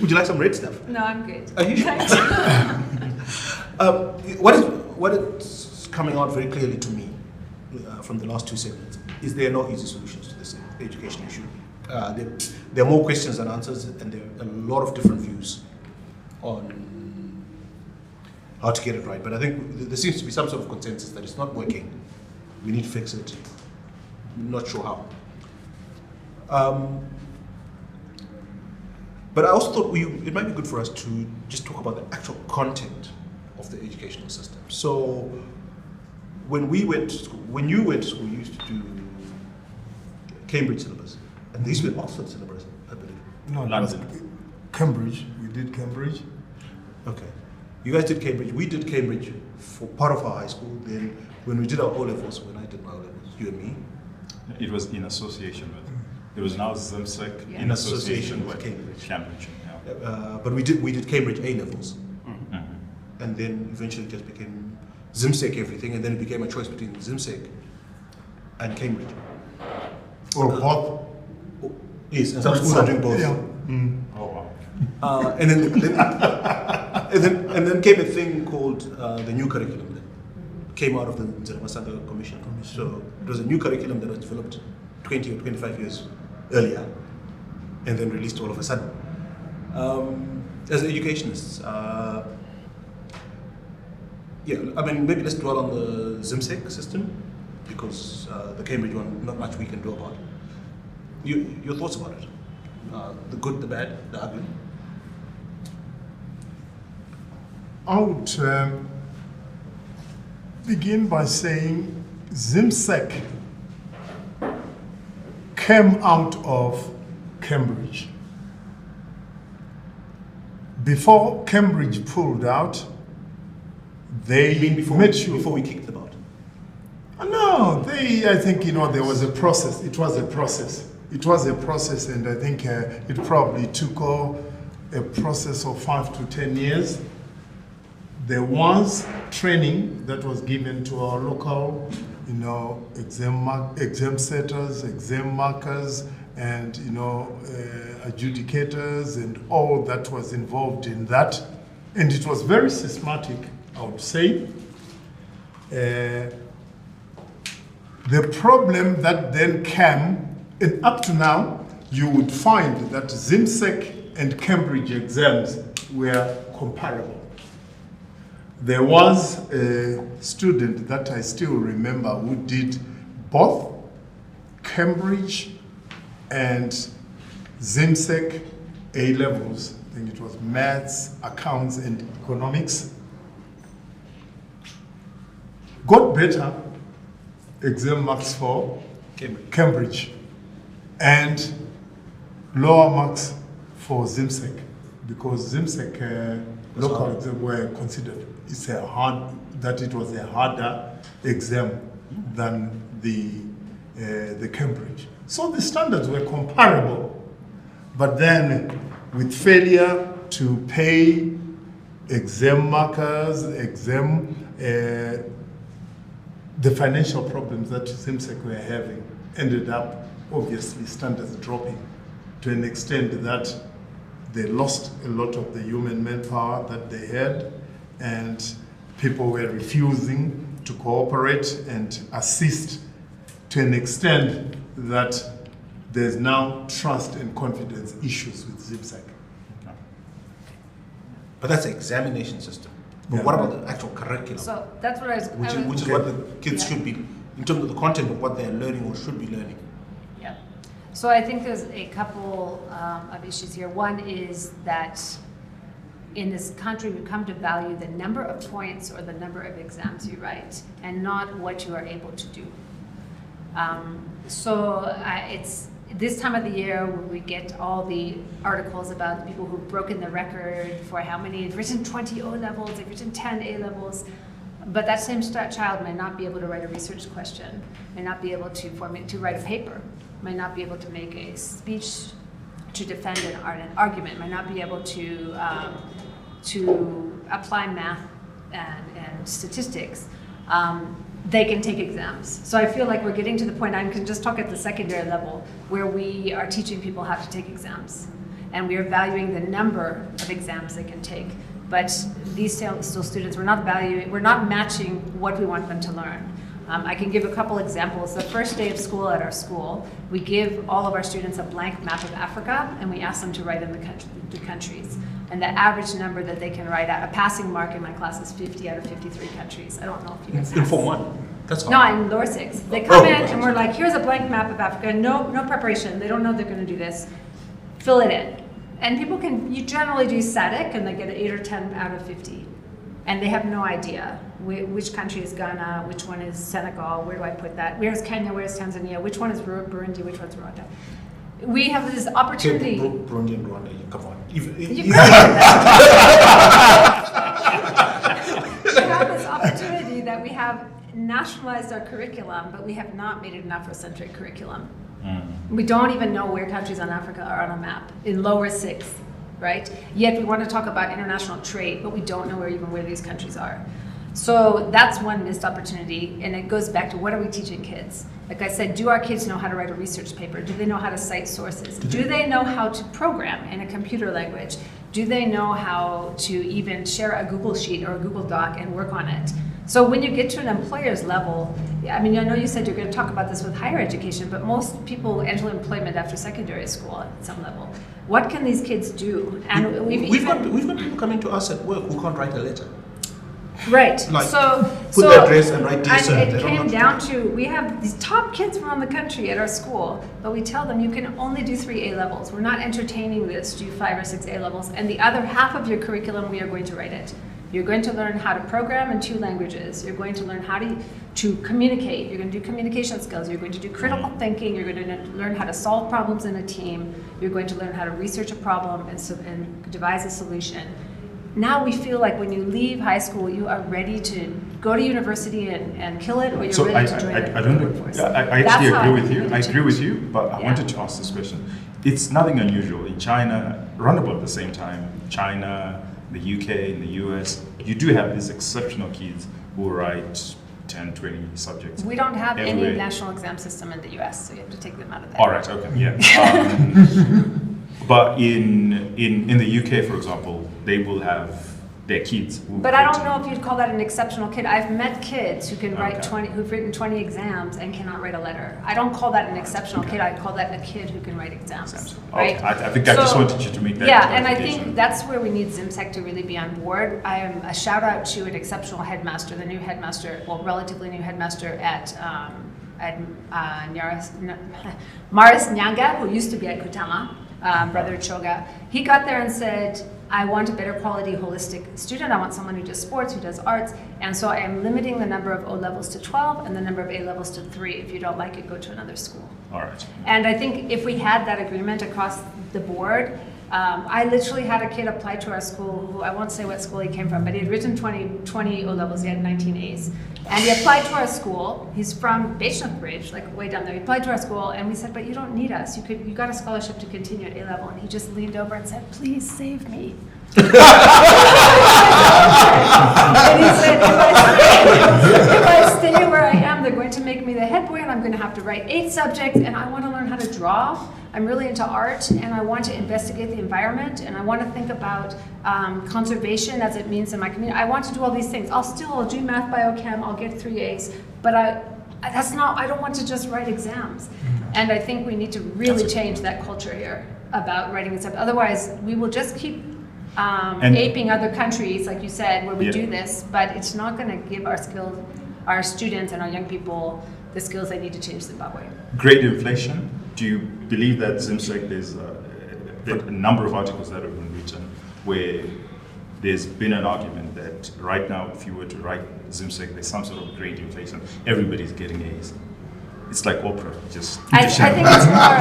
Would you like some red stuff? no, I'm good. Are you sure? What is coming out very clearly to me from the last two segments is there are no easy solutions to this education issue. There are more questions than answers, and there are a lot of different views on how to get it right. But I think there seems to be some sort of consensus that it's not working. We need to fix it. I'm not sure how. But I also thought it might be good for us to just talk about the actual content of the educational system. So when you went to school, you used to do Cambridge syllabus, and these were Oxford syllabus, I believe. No, it was Cambridge. We did Cambridge. Okay. You guys did Cambridge. We did Cambridge for part of our high school. Then when we did our O-levels, when I did my O-levels, you and me, It was in association with. It was now Zimsec Yeah. in association with Cambridge. Cambridge. Yeah. but we did Cambridge A-levels. And then eventually it just became Zimsec everything, and then it became a choice between Zimsec and Cambridge. Or both. Yes, and some schools are doing both. Yeah. Oh wow. And then came a thing called the new curriculum that came out of the Nenjerama Commission. So it was a new curriculum that was developed 20 or 25 years earlier, and then released all of a sudden. As educationists, maybe let's dwell on the Zimsec system, because the Cambridge one, not much we can do about. Your thoughts about it? The good, the bad, the ugly? I would begin by saying Zimsec came out of Cambridge. Before Cambridge pulled out, they made sure. Before we kicked them out? No, I think, there was a process. It was a process. it was a process, and I think it probably took a process of 5 to 10 years. There was training that was given to our local, exam setters, exam markers, and adjudicators, and all that was involved in that, and it was very systematic, I would say. The problem that then came, and up to now, you would find that Zimsec and Cambridge exams were comparable. There was a student that I still remember who did both Cambridge and Zimsec A-levels. I think it was maths, accounts, and economics. Got better exam marks for Cambridge, and lower marks for Zimsec, because Zimsec local exam were considered it was a harder exam than the Cambridge. So the standards were comparable, but then with failure to pay exam markers, the financial problems that Zimsec were having ended up, obviously, standards dropping to an extent that they lost a lot of the human manpower that they had, and people were refusing to cooperate and assist to an extent that there's now trust and confidence issues with Zimsec. But that's the examination system. But Yeah. what about the actual curriculum? So that's what Which is what the kids should be, in terms of the content of what they're learning or should be learning. Yeah. So I think there's a couple of issues here. One is that in this country, we've come to value the number of points or the number of exams you write, and not what you are able to do. It's this time of the year when we get all the articles about the people who've broken the record for how many, they've written 20 O-levels, they've written 10 A-levels, but that same child may not be able to write a research question, may not be able to write a paper, may not be able to make a speech to defend an argument, might not be able to apply math and statistics. They can take exams. So I feel like we're getting to the point, I can just talk at the secondary level, where we are teaching people how to take exams. And we are valuing the number of exams they can take. But these still students, we're not matching what we want them to learn. I can give a couple examples. The first day of school at our school, we give all of our students a blank map of Africa, and we ask them to write in the countries. And the average number that they can write out, a passing mark in my class is 50 out of 53 countries. I don't know if you guys In Form 1? That's No, hard. in lower 6. They come in and we're like, here's a blank map of Africa. No preparation. They don't know they're going to do this. Fill it in. And you generally do static, and they get an 8 or 10 out of 50. And they have no idea which country is Ghana, which one is Senegal, where do I put that? Where's Kenya, where's Tanzania, which one is Burundi, which one's Rwanda? We have this opportunity. Burundi and Rwanda, come on. We have this opportunity that we have nationalized our curriculum, but we have not made it an Afrocentric curriculum. We don't even know where countries on Africa are on a map, in lower 6, right? Yet we want to talk about international trade, but we don't know where these countries are. So that's one missed opportunity, and it goes back to what are we teaching kids? Like I said, do our kids know how to write a research paper? Do they know how to cite sources? Do they know how to program in a computer language? Do they know how to even share a Google Sheet or a Google Doc and work on it? So when you get to an employer's level, I mean, I know you said you're going to talk about this with higher education, but most people enter employment after secondary school at some level. What can these kids do? And we've got people coming to us at work who can't write a letter. Right. Like, so put the address and write dear sir. And it came down to, we have these top kids around the country at our school, but we tell them you can only do 3 A-levels. We're not entertaining this, do 5 or 6 A-levels, and the other half of your curriculum, we are going to write it. You're going to learn how to program in 2 languages. You're going to learn how to communicate. You're going to do communication skills. You're going to do critical thinking. You're going to learn how to solve problems in a team. You're going to learn how to research a problem and devise a solution. now we feel like when you leave high school, you are ready to go to university and kill it, or you're So ready to join I the don't know. workforce. I That's actually how agree I with think you. we I need to agree with change. you, but I Yeah. wanted to ask this question. It's nothing unusual in China, around about the same time. China, the UK, in the US, you do have these exceptional kids who write 10, 20 subjects. We don't have any everywhere. national exam system in the US, so you have to take them out of that. All right. Okay. Yeah. But in the UK, for example, they will have their kids. Who But I don't written- know if you'd call that an exceptional kid. I've met kids who can write Okay. who've written 20 exams and cannot write a letter. I don't call that an exceptional kid. I call that a kid who can write exams. Okay. Right? I think I just wanted you to make that. Yeah, and I clarification. think that's where we need Zimsec to really be on board. I am a shout out to an exceptional headmaster, the new headmaster, well, relatively new headmaster at Maris Nyanga, who used to be at Kutama, Brother Choga. He got there and said, I want a better quality holistic student. I want someone who does sports, who does arts. And so I am limiting the number of O levels to 12 and the number of A levels to 3. If you don't like it, go to another school. All right. And I think if we had that agreement across the board, I literally had a kid apply to our school who, I won't say what school he came from, but he had written 20 O levels, he had 19 A's. And he applied to our school. He's from Basement Bridge, like way down there. He applied to our school and we said, but you don't need us. You got a scholarship to continue at A level. And he just leaned over and said, please save me. And he said, if I stay where I am, they're going to make me the head boy and I'm going to have to write 8 subjects and I want to learn how to draw. I'm really into art and I want to investigate the environment and I want to think about conservation as it means in my community. I want to do all these things. I'll do math, biochem, I'll get 3 A's, but I don't want to just write exams. And I think we need to really change that culture here about writing exams. Otherwise, we will just keep aping other countries, like you said, where we do this, but it's not going to give our students and our young people the skills they need to change Zimbabwe. Great inflation. Do you believe that Zimsec, there's a number of articles that have been written where there's been an argument that right now, if you were to write Zimsec, there's some sort of great inflation. Everybody's getting A's. It's like Oprah, just. I think it's more.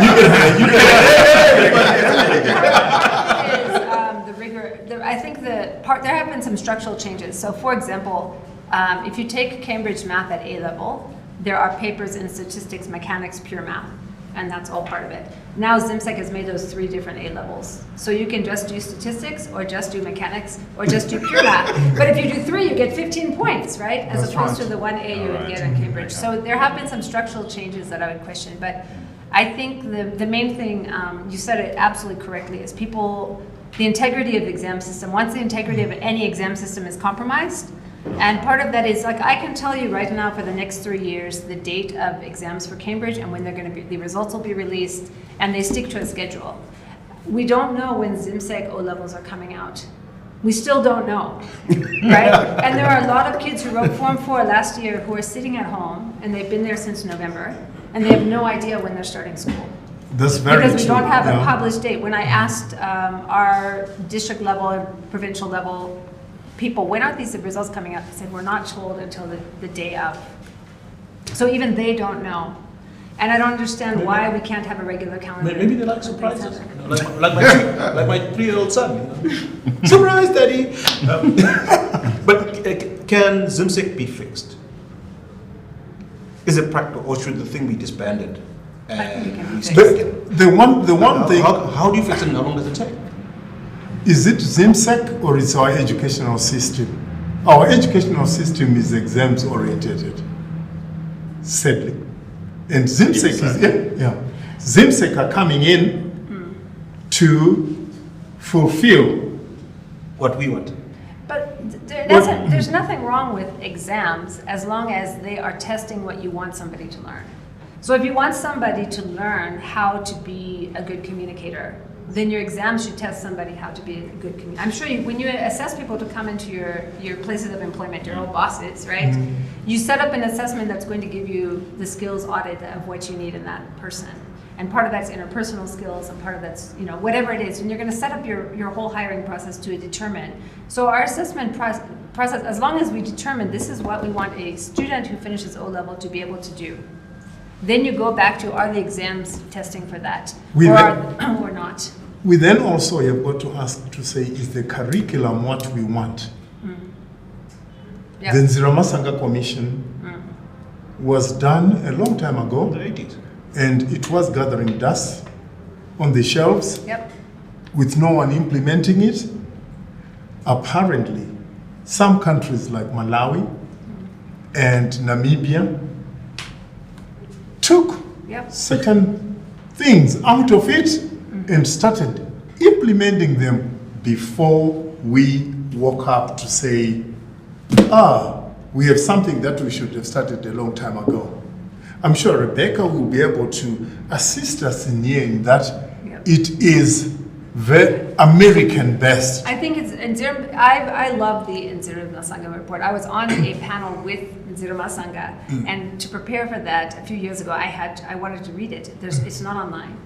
The rigor. I think there have been some structural changes. So, for example, if you take Cambridge math at A level, there are papers in statistics, mechanics, pure math, and that's all part of it. Now Zimsec has made those 3 different A levels. So you can just do statistics, or just do mechanics, or just do pure math. But if you do 3, you get 15 points, right? As opposed to the 1A you would get in Cambridge. So there have been some structural changes that I would question. But I think the main thing, you said it absolutely correctly, is the integrity of the exam system. Once the integrity of any exam system is compromised, and part of that is, like, I can tell you right now for the next 3 years the date of exams for Cambridge and when the results will be released, and they stick to a schedule. We don't know when Zimsec O levels are coming out. We still don't know, right? And there are a lot of kids who wrote Form 4 last year who are sitting at home, and they've been there since November, and they have no idea when they're starting school. That's very Because we true. don't have a Yeah. published date. When I asked our district level and provincial level people, when are these results coming out? They said, we're not told until the day of. So even they don't know. And I don't understand why we can't have a regular calendar. Maybe they like surprises. You know, like my 3-year-old son. You know? Surprise, Daddy! But can Zimsec be fixed? Is it practical, or should the thing be disbanded? The one thing, How do you fix it, and how long does it take? is it Zimsec or is our educational system? Our educational system is exams oriented, sadly. And Zimsec Zimsec are coming in to fulfill What we want. But there's nothing wrong with exams as long as they are testing what you want somebody to learn. So if you want somebody to learn how to be a good communicator, then your exams should test somebody how to be a good communicator. I'm sure when you assess people to come into your places of employment, your old bosses, right? You set up an assessment that's going to give you the skills audit of what you need in that person. And part of that's interpersonal skills, and part of that's, whatever it is. And you're going to set up your whole hiring process to determine. So our assessment process, as long as we determine this is what we want a student who finishes O level to be able to do, then you go back to, are the exams testing for that, or not? We then also have got to ask to say, is the curriculum what we want? Yeah. The Nenjerama Commission was done a long time ago, The 80s. and it was gathering dust on the shelves Yep. with no one implementing it. Apparently, some countries like Malawi and Namibia took Yep. certain things out of it and started implementing them before we woke up to say, we have something that we should have started a long time ago. I'm sure Rebecca will be able to assist us in hearing that Yep. it is very American best. I think it's I love the Nenjerama Sangha report. I was on a panel with Nenjerama Sangha, and to prepare for that a few years ago, I wanted to read it. It's not online.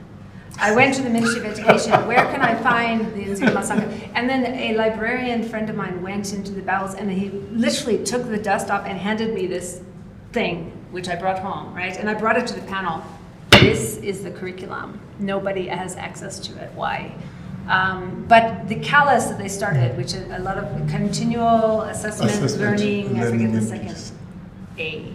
I went to the Ministry of Education. Where can I find the Nenjerama Sangha? And then a librarian friend of mine went into the bowels, and he literally took the dust off and handed me this thing, which I brought home, right? And I brought it to the panel. This is the curriculum. Nobody has access to it. Why? But the CALAS that they started, which is a lot of continual assessment, learning, I forget the second A.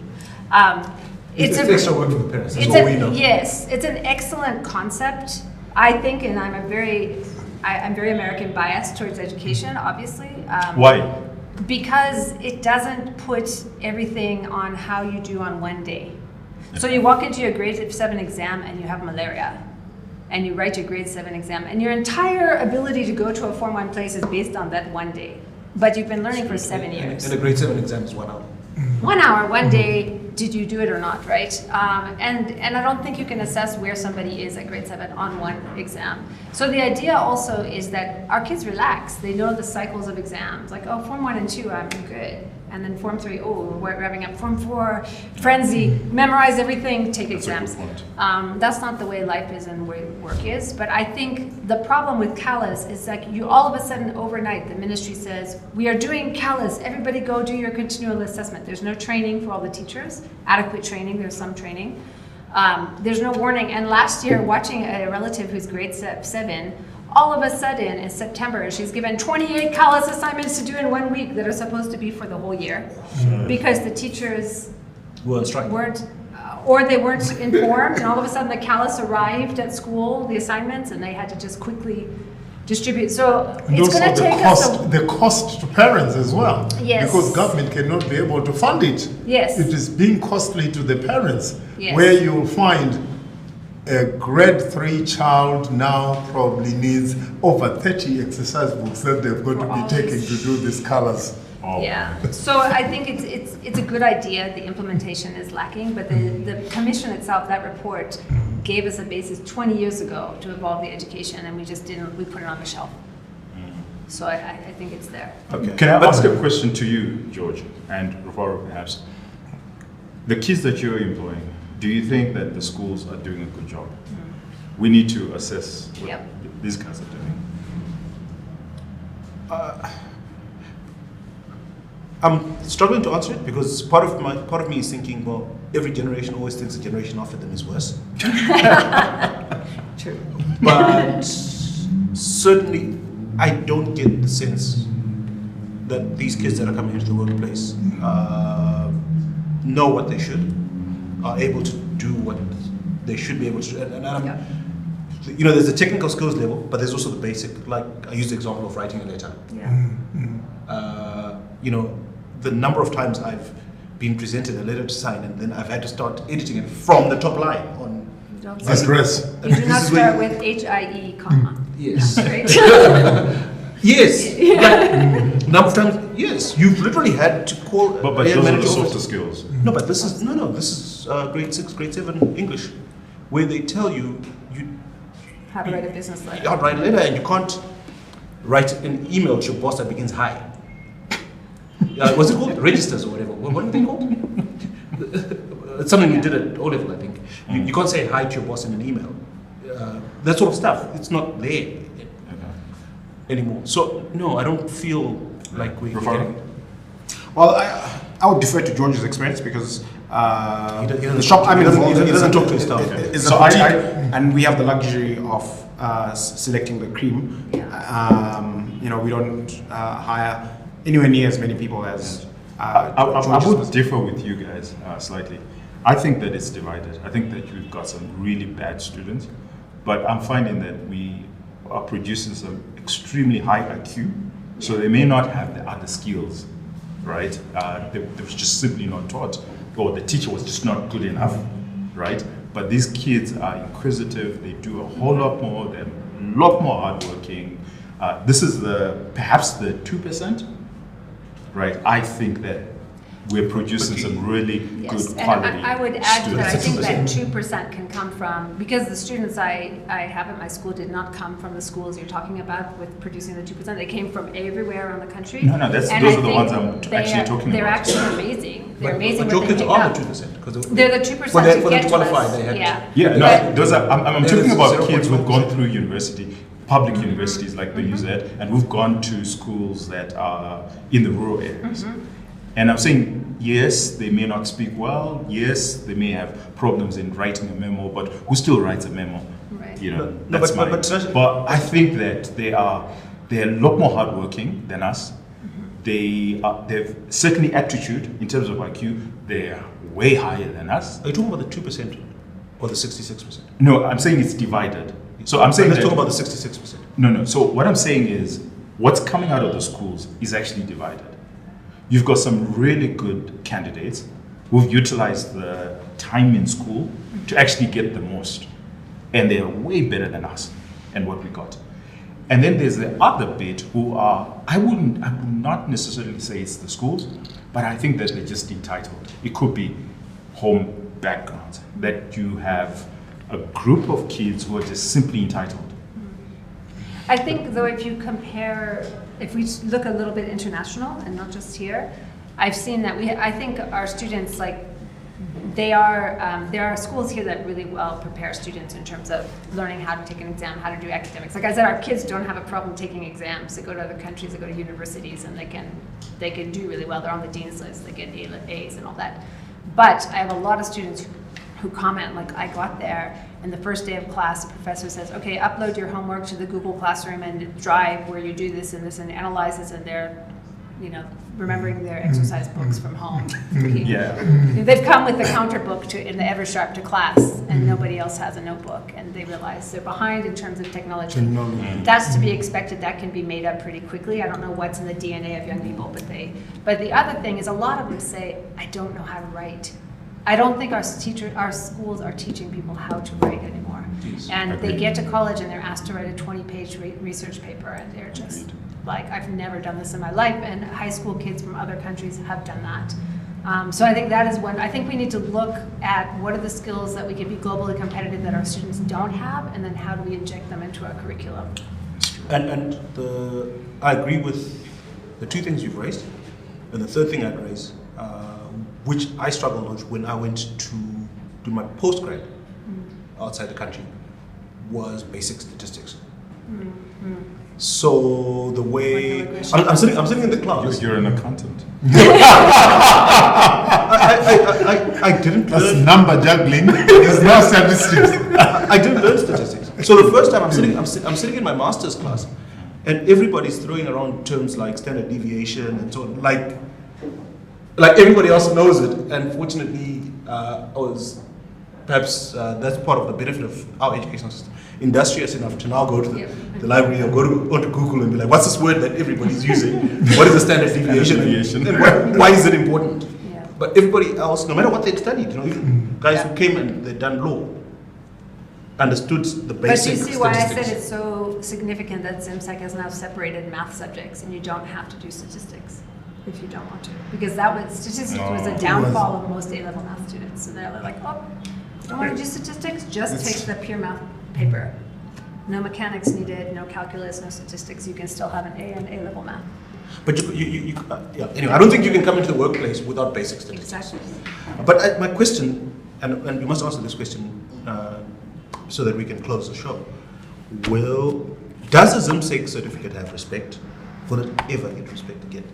It's extra work for the parents. That's all we know. Yes, it's an excellent concept, I think, and I'm very American biased towards education, obviously. Why? Because it doesn't put everything on how you do on one day. So you walk into your grade 7 exam and you have malaria, and you write your grade 7 exam, and your entire ability to go to a Form 1 place is based on that one day. But you've been learning for 7 years. And a grade 7 exam is 1 hour. 1 hour, one day, did you do it or not, right? And I don't think you can assess where somebody is at grade 7 on one exam. So the idea also is that our kids relax. They know the cycles of exams. Like, oh, Form 1 and 2, I'm good. And then Form 3, oh, we're wrapping up. Form 4, frenzy, memorize everything, take exams. That's not the way life is and way work is. But I think the problem with CALAS is like you all of a sudden overnight, the ministry says, we are doing CALAS, everybody go do your continual assessment. There's no training for all the teachers, adequate training, there's some training. There's no warning. And last year, watching a relative who's grade 7, all of a sudden in September, she's given 28 CALAS assignments to do in 1 week that are supposed to be for the whole year because the teachers weren't, or they weren't informed, and all of a sudden the CALAS arrived at school, the assignments, and they had to just quickly distribute. So And it's going to also take us the cost to parents as well. Yes. Because government cannot be able to fund it. Yes. It is being costly to the parents. Yes. Where you'll find a grade 3 child now probably needs over 30 exercise books that they've got to be taking to do these colors. Yeah, so I think it's a good idea. The implementation is lacking, but the commission itself, that report, gave us a basis 20 years ago to evolve the education, and we just didn't. We put it on the shelf. So I think it's there. Okay. Can I ask a question to you, George, and Rufaro perhaps? The kids that you're employing, do you think that the schools are doing a good job? We need to assess what these guys are doing. I'm struggling to answer it because part of me is thinking, well, every generation always thinks the generation after them is worse. True. But certainly, I don't get the sense that these kids that are coming into the workplace know what they should, are able to do what they should be able to do. You know, there's the technical skills level, but there's also the basic, like I use the example of writing a letter. You know, the number of times I've been presented a letter to sign and then I've had to start editing it from the top line on address. You do not start with HIE, comma. Yes. Right? Yes. Like, number of times, yes. You've literally had to call. But those are the softer skills. No, but this is this is grade 6, grade 7 English, where they tell you How to write a business letter. you can't write a letter and you can't write an email to your boss that begins hi. What's it called? Registers or whatever. What are they called? It's something you did at O level, I think. You can't say hi to your boss in an email. That sort of stuff. It's not there anymore. So no, I don't feel like we're getting. Well, I would defer to George's experience because He the shop I'm involved in doesn't talk to his staff. is a boutique, and we have the luxury of selecting the cream. Yeah. You know, we don't hire anywhere near as many people as. I would differ with you guys slightly. I think that it's divided. I think that we've got some really bad students, but I'm finding that we are producing some extremely high IQ, so they may not have the other skills, right? They were just simply not taught, or the teacher was just not good enough, right? But these kids are inquisitive, they do a whole lot more, they're a lot more hardworking. This is perhaps the 2%, right? I think that we're producing some really Yes, good and quality I would add to that, I think that students. 2% can come from, because the students I have at my school did not come from the schools you're talking about with producing the 2%. They came from everywhere around the country. No, And those I are the think ones I'm actually talking They're about. actually amazing. They're amazing. But your what they kids pick are up. the 2%. Because They're the 2% for them to to get to qualify, us. they had to. Yeah. Yeah, But- no, those are, I'm talking There's about kids who've 0.5%. gone through university, public universities like the UZ, and who've gone to schools that are in the rural areas. And I'm saying, yes, they may not speak well, yes, they may have problems in writing a memo, but who still writes a memo? Right. You know, No, that's but- my. but- But I think that they're a lot more hardworking than us. They've certainly aptitude in terms of IQ. They're way higher than us. Are you talking about the 2% or the 66%? No, I'm saying it's divided. So I'm saying Let's that- talk about the 66%. No. So what I'm saying is, what's coming out of the schools is actually divided. You've got some really good candidates who've utilized the time in school to actually get the most, and they're way better than us and what we got. And then there's the other bit who are, I would not necessarily say it's the schools, but I think that they're just entitled. It could be home backgrounds, that you have a group of kids who are just simply entitled. I think though if you compare, if we look a little bit international and not just here, I've seen that I think our students, like, there are schools here that really well prepare students in terms of learning how to take an exam, how to do academics. Like I said, our kids don't have a problem taking exams. They go to other countries, they go to universities, and they can do really well. They're on the dean's list, they get A's and all that. But I have a lot of students who comment, like, I got there and the first day of class, the professor says, okay, upload your homework to the Google Classroom and drive where you do this and analyze this, and they're, you know, remembering their exercise books from home. Yeah. They've come with the counter book in the Eversharp to class, and nobody else has a notebook, and they realize they're behind in terms of technology. That's to be expected. That can be made up pretty quickly. I don't know what's in the DNA of young people, but the other thing is a lot of them say, I don't know how to write. I don't think our schools are teaching people how to write anymore. Yes. And they Agreed. get to college and they're asked to write a 20-page research paper, and they're just Agreed. like, I've never done this in my life, and high school kids from other countries have done that. So I think that is one, I think we need to look at what are the skills that we can be globally competitive that our students don't have, and then how do we inject them into our curriculum? And I agree with the two things you've raised. And the third thing I'd raise, which I struggled with when I went to do my postgrad outside the country, was basic statistics. So the way I'm sitting in the class. You're an accountant. I didn't That's learn. number juggling. It's not statistics. I didn't learn statistics. So the first time I'm sitting in my master's class, and everybody's throwing around terms like standard deviation and so on, like everybody else knows it. And fortunately, I was perhaps that's part of the benefit of our educational system, industrious enough to now go to the library or go onto Google and be like, what's this word that everybody's using? What is the standard deviation? deviation. And why is it important? Yeah. But everybody else, no matter what they'd studied, you know, even guys who came and they'd done law, understood the But basic you see why I statistics. said it's so significant that Zimsec has now separated math subjects, and you don't have to do statistics if you don't want to. Because statistics was a downfall of most A-level math students. And they're like, oh, you don't want to do statistics? Just take the pure math paper. No mechanics needed, no calculus, no statistics. You can still have an A in A-level math. But yeah. Anyway, I don't think you can come into the workplace without basic statistics. Exactly. But my question, and you must answer this question so that we can close the show. Does a Zimsec certificate have respect? Will it ever get respect again?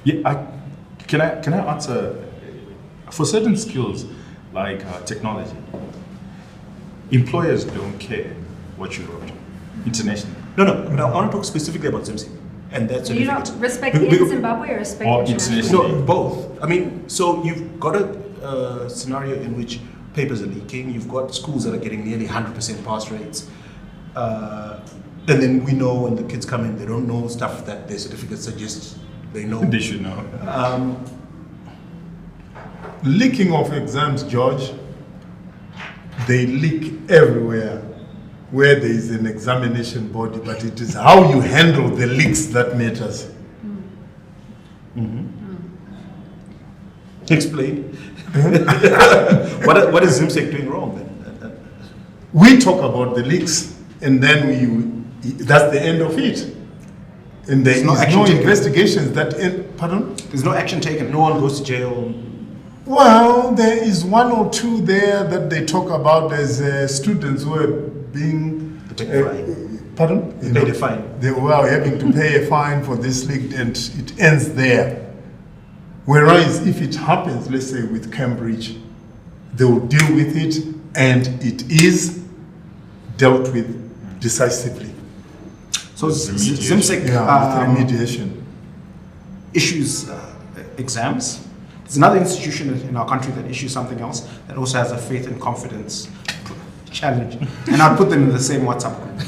Yeah, can I answer for certain skills like technology? employers don't care what you wrote internationally. No, but I want to talk specifically about Zimsec and that So you certificate. don't respect in Zimbabwe or respect Or internationally? No, both. I mean, so you've got a scenario in which papers are leaking. You've got schools that are getting nearly 100% pass rates. And then we know when the kids come in, they don't know stuff that their certificates suggest they know. They should know. Leaking of exams, George, they leak everywhere where there is an examination body, but it is how you handle the leaks that matters. Explain. What is Zimsec doing wrong then? We talk about the leaks, and then that's the end of it. And there is no no action taken. investigations that end. Pardon? There's no action taken. No one goes to jail. Well, there is one or two there that they talk about as students who are being. They take a fine. Pardon? They paid a fine. They were having to pay a fine for this leak, and it ends there. Whereas if it happens, let's say with Cambridge, they will deal with it, and it is dealt with decisively. So Remediation. Zimsec Yeah, with remediation. issues exams. There's another institution in our country that issues something else that also has a faith and confidence challenge, and I'll put them in the same WhatsApp group.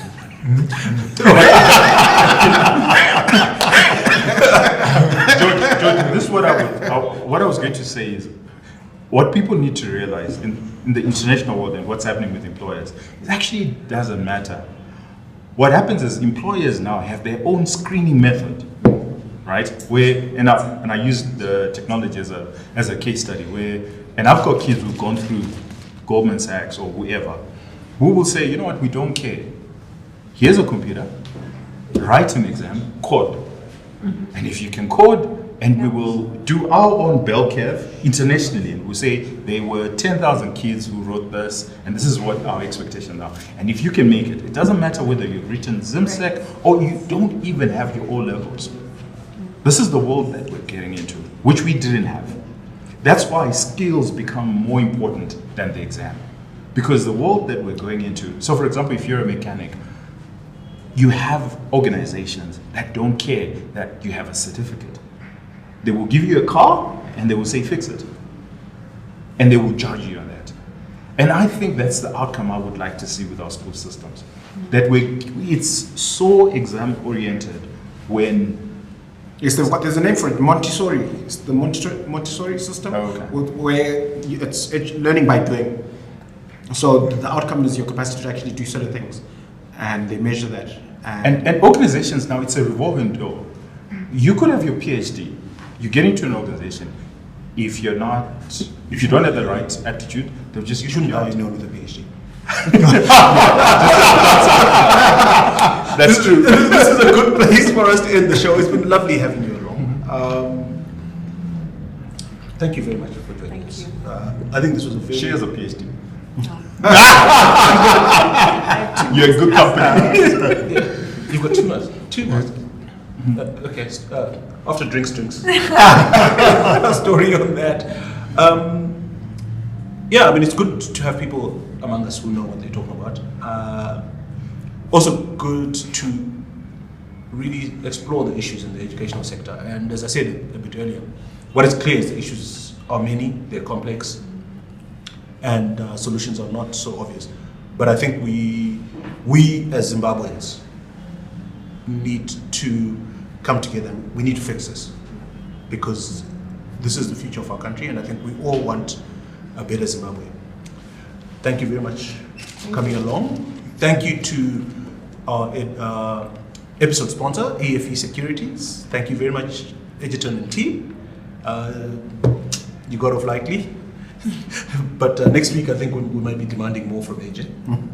George, this is what I was going to say is, what people need to realize in the international world and what's happening with employers, it actually doesn't matter. What happens is employers now have their own screening method, right? And I use the technology as a case study and I've got kids who've gone through Goldman Sachs or whoever, who will say, you know what, we don't care. Here's a computer, write an exam, code. And if you can code, and we will do our own bell curve internationally, and we'll say there were 10,000 kids who wrote this, and this is what our expectations are. And if you can make it, it doesn't matter whether you've written Zimsec or you don't even have your O levels. This is the world that we're getting into, which we didn't have. That's why skills become more important than the exam. Because the world that we're going into, so for example, if you're a mechanic, you have organizations that don't care that you have a certificate. They will give you a car and they will say, fix it. And they will judge you on that. And I think that's the outcome I would like to see with our school systems. That it's so exam oriented when There's a name for it, Montessori. It's the Montessori system, Oh, okay. where it's learning by doing. So the outcome is your capacity to actually do certain things, and they measure that. And organizations now, it's a revolving door. You could have your PhD, you get into an organization, if you don't have the right attitude, they'll just You shouldn't kick you hire out. anyone with a PhD. That's true. This is a good place for us to end the show. It's been lovely having you along. Thank you very much for joining us. I think this was a very... She has a PhD. You're a good company. You've got 2 months. 2 months. Okay. After drinks. A story on that. Yeah, I mean, it's good to have people among us who know what they're talking about. Also good to really explore the issues in the educational sector. And as I said a bit earlier, what is clear is the issues are many, they're complex, and solutions are not so obvious. But I think we as Zimbabweans need to come together. We need to fix this because this is the future of our country, and I think we all want a better Zimbabwe. Thank you very much for coming along. Thank you to our episode sponsor, AFE Securities. Thank you very much, Egerton and team. You got off lightly. But next week, I think we might be demanding more from AJ.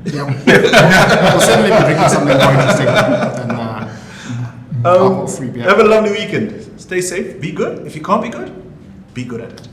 Yeah. We'll certainly be drinking something more interesting than alcohol-free beer. Have a lovely weekend. Stay safe. Be good. If you can't be good at it.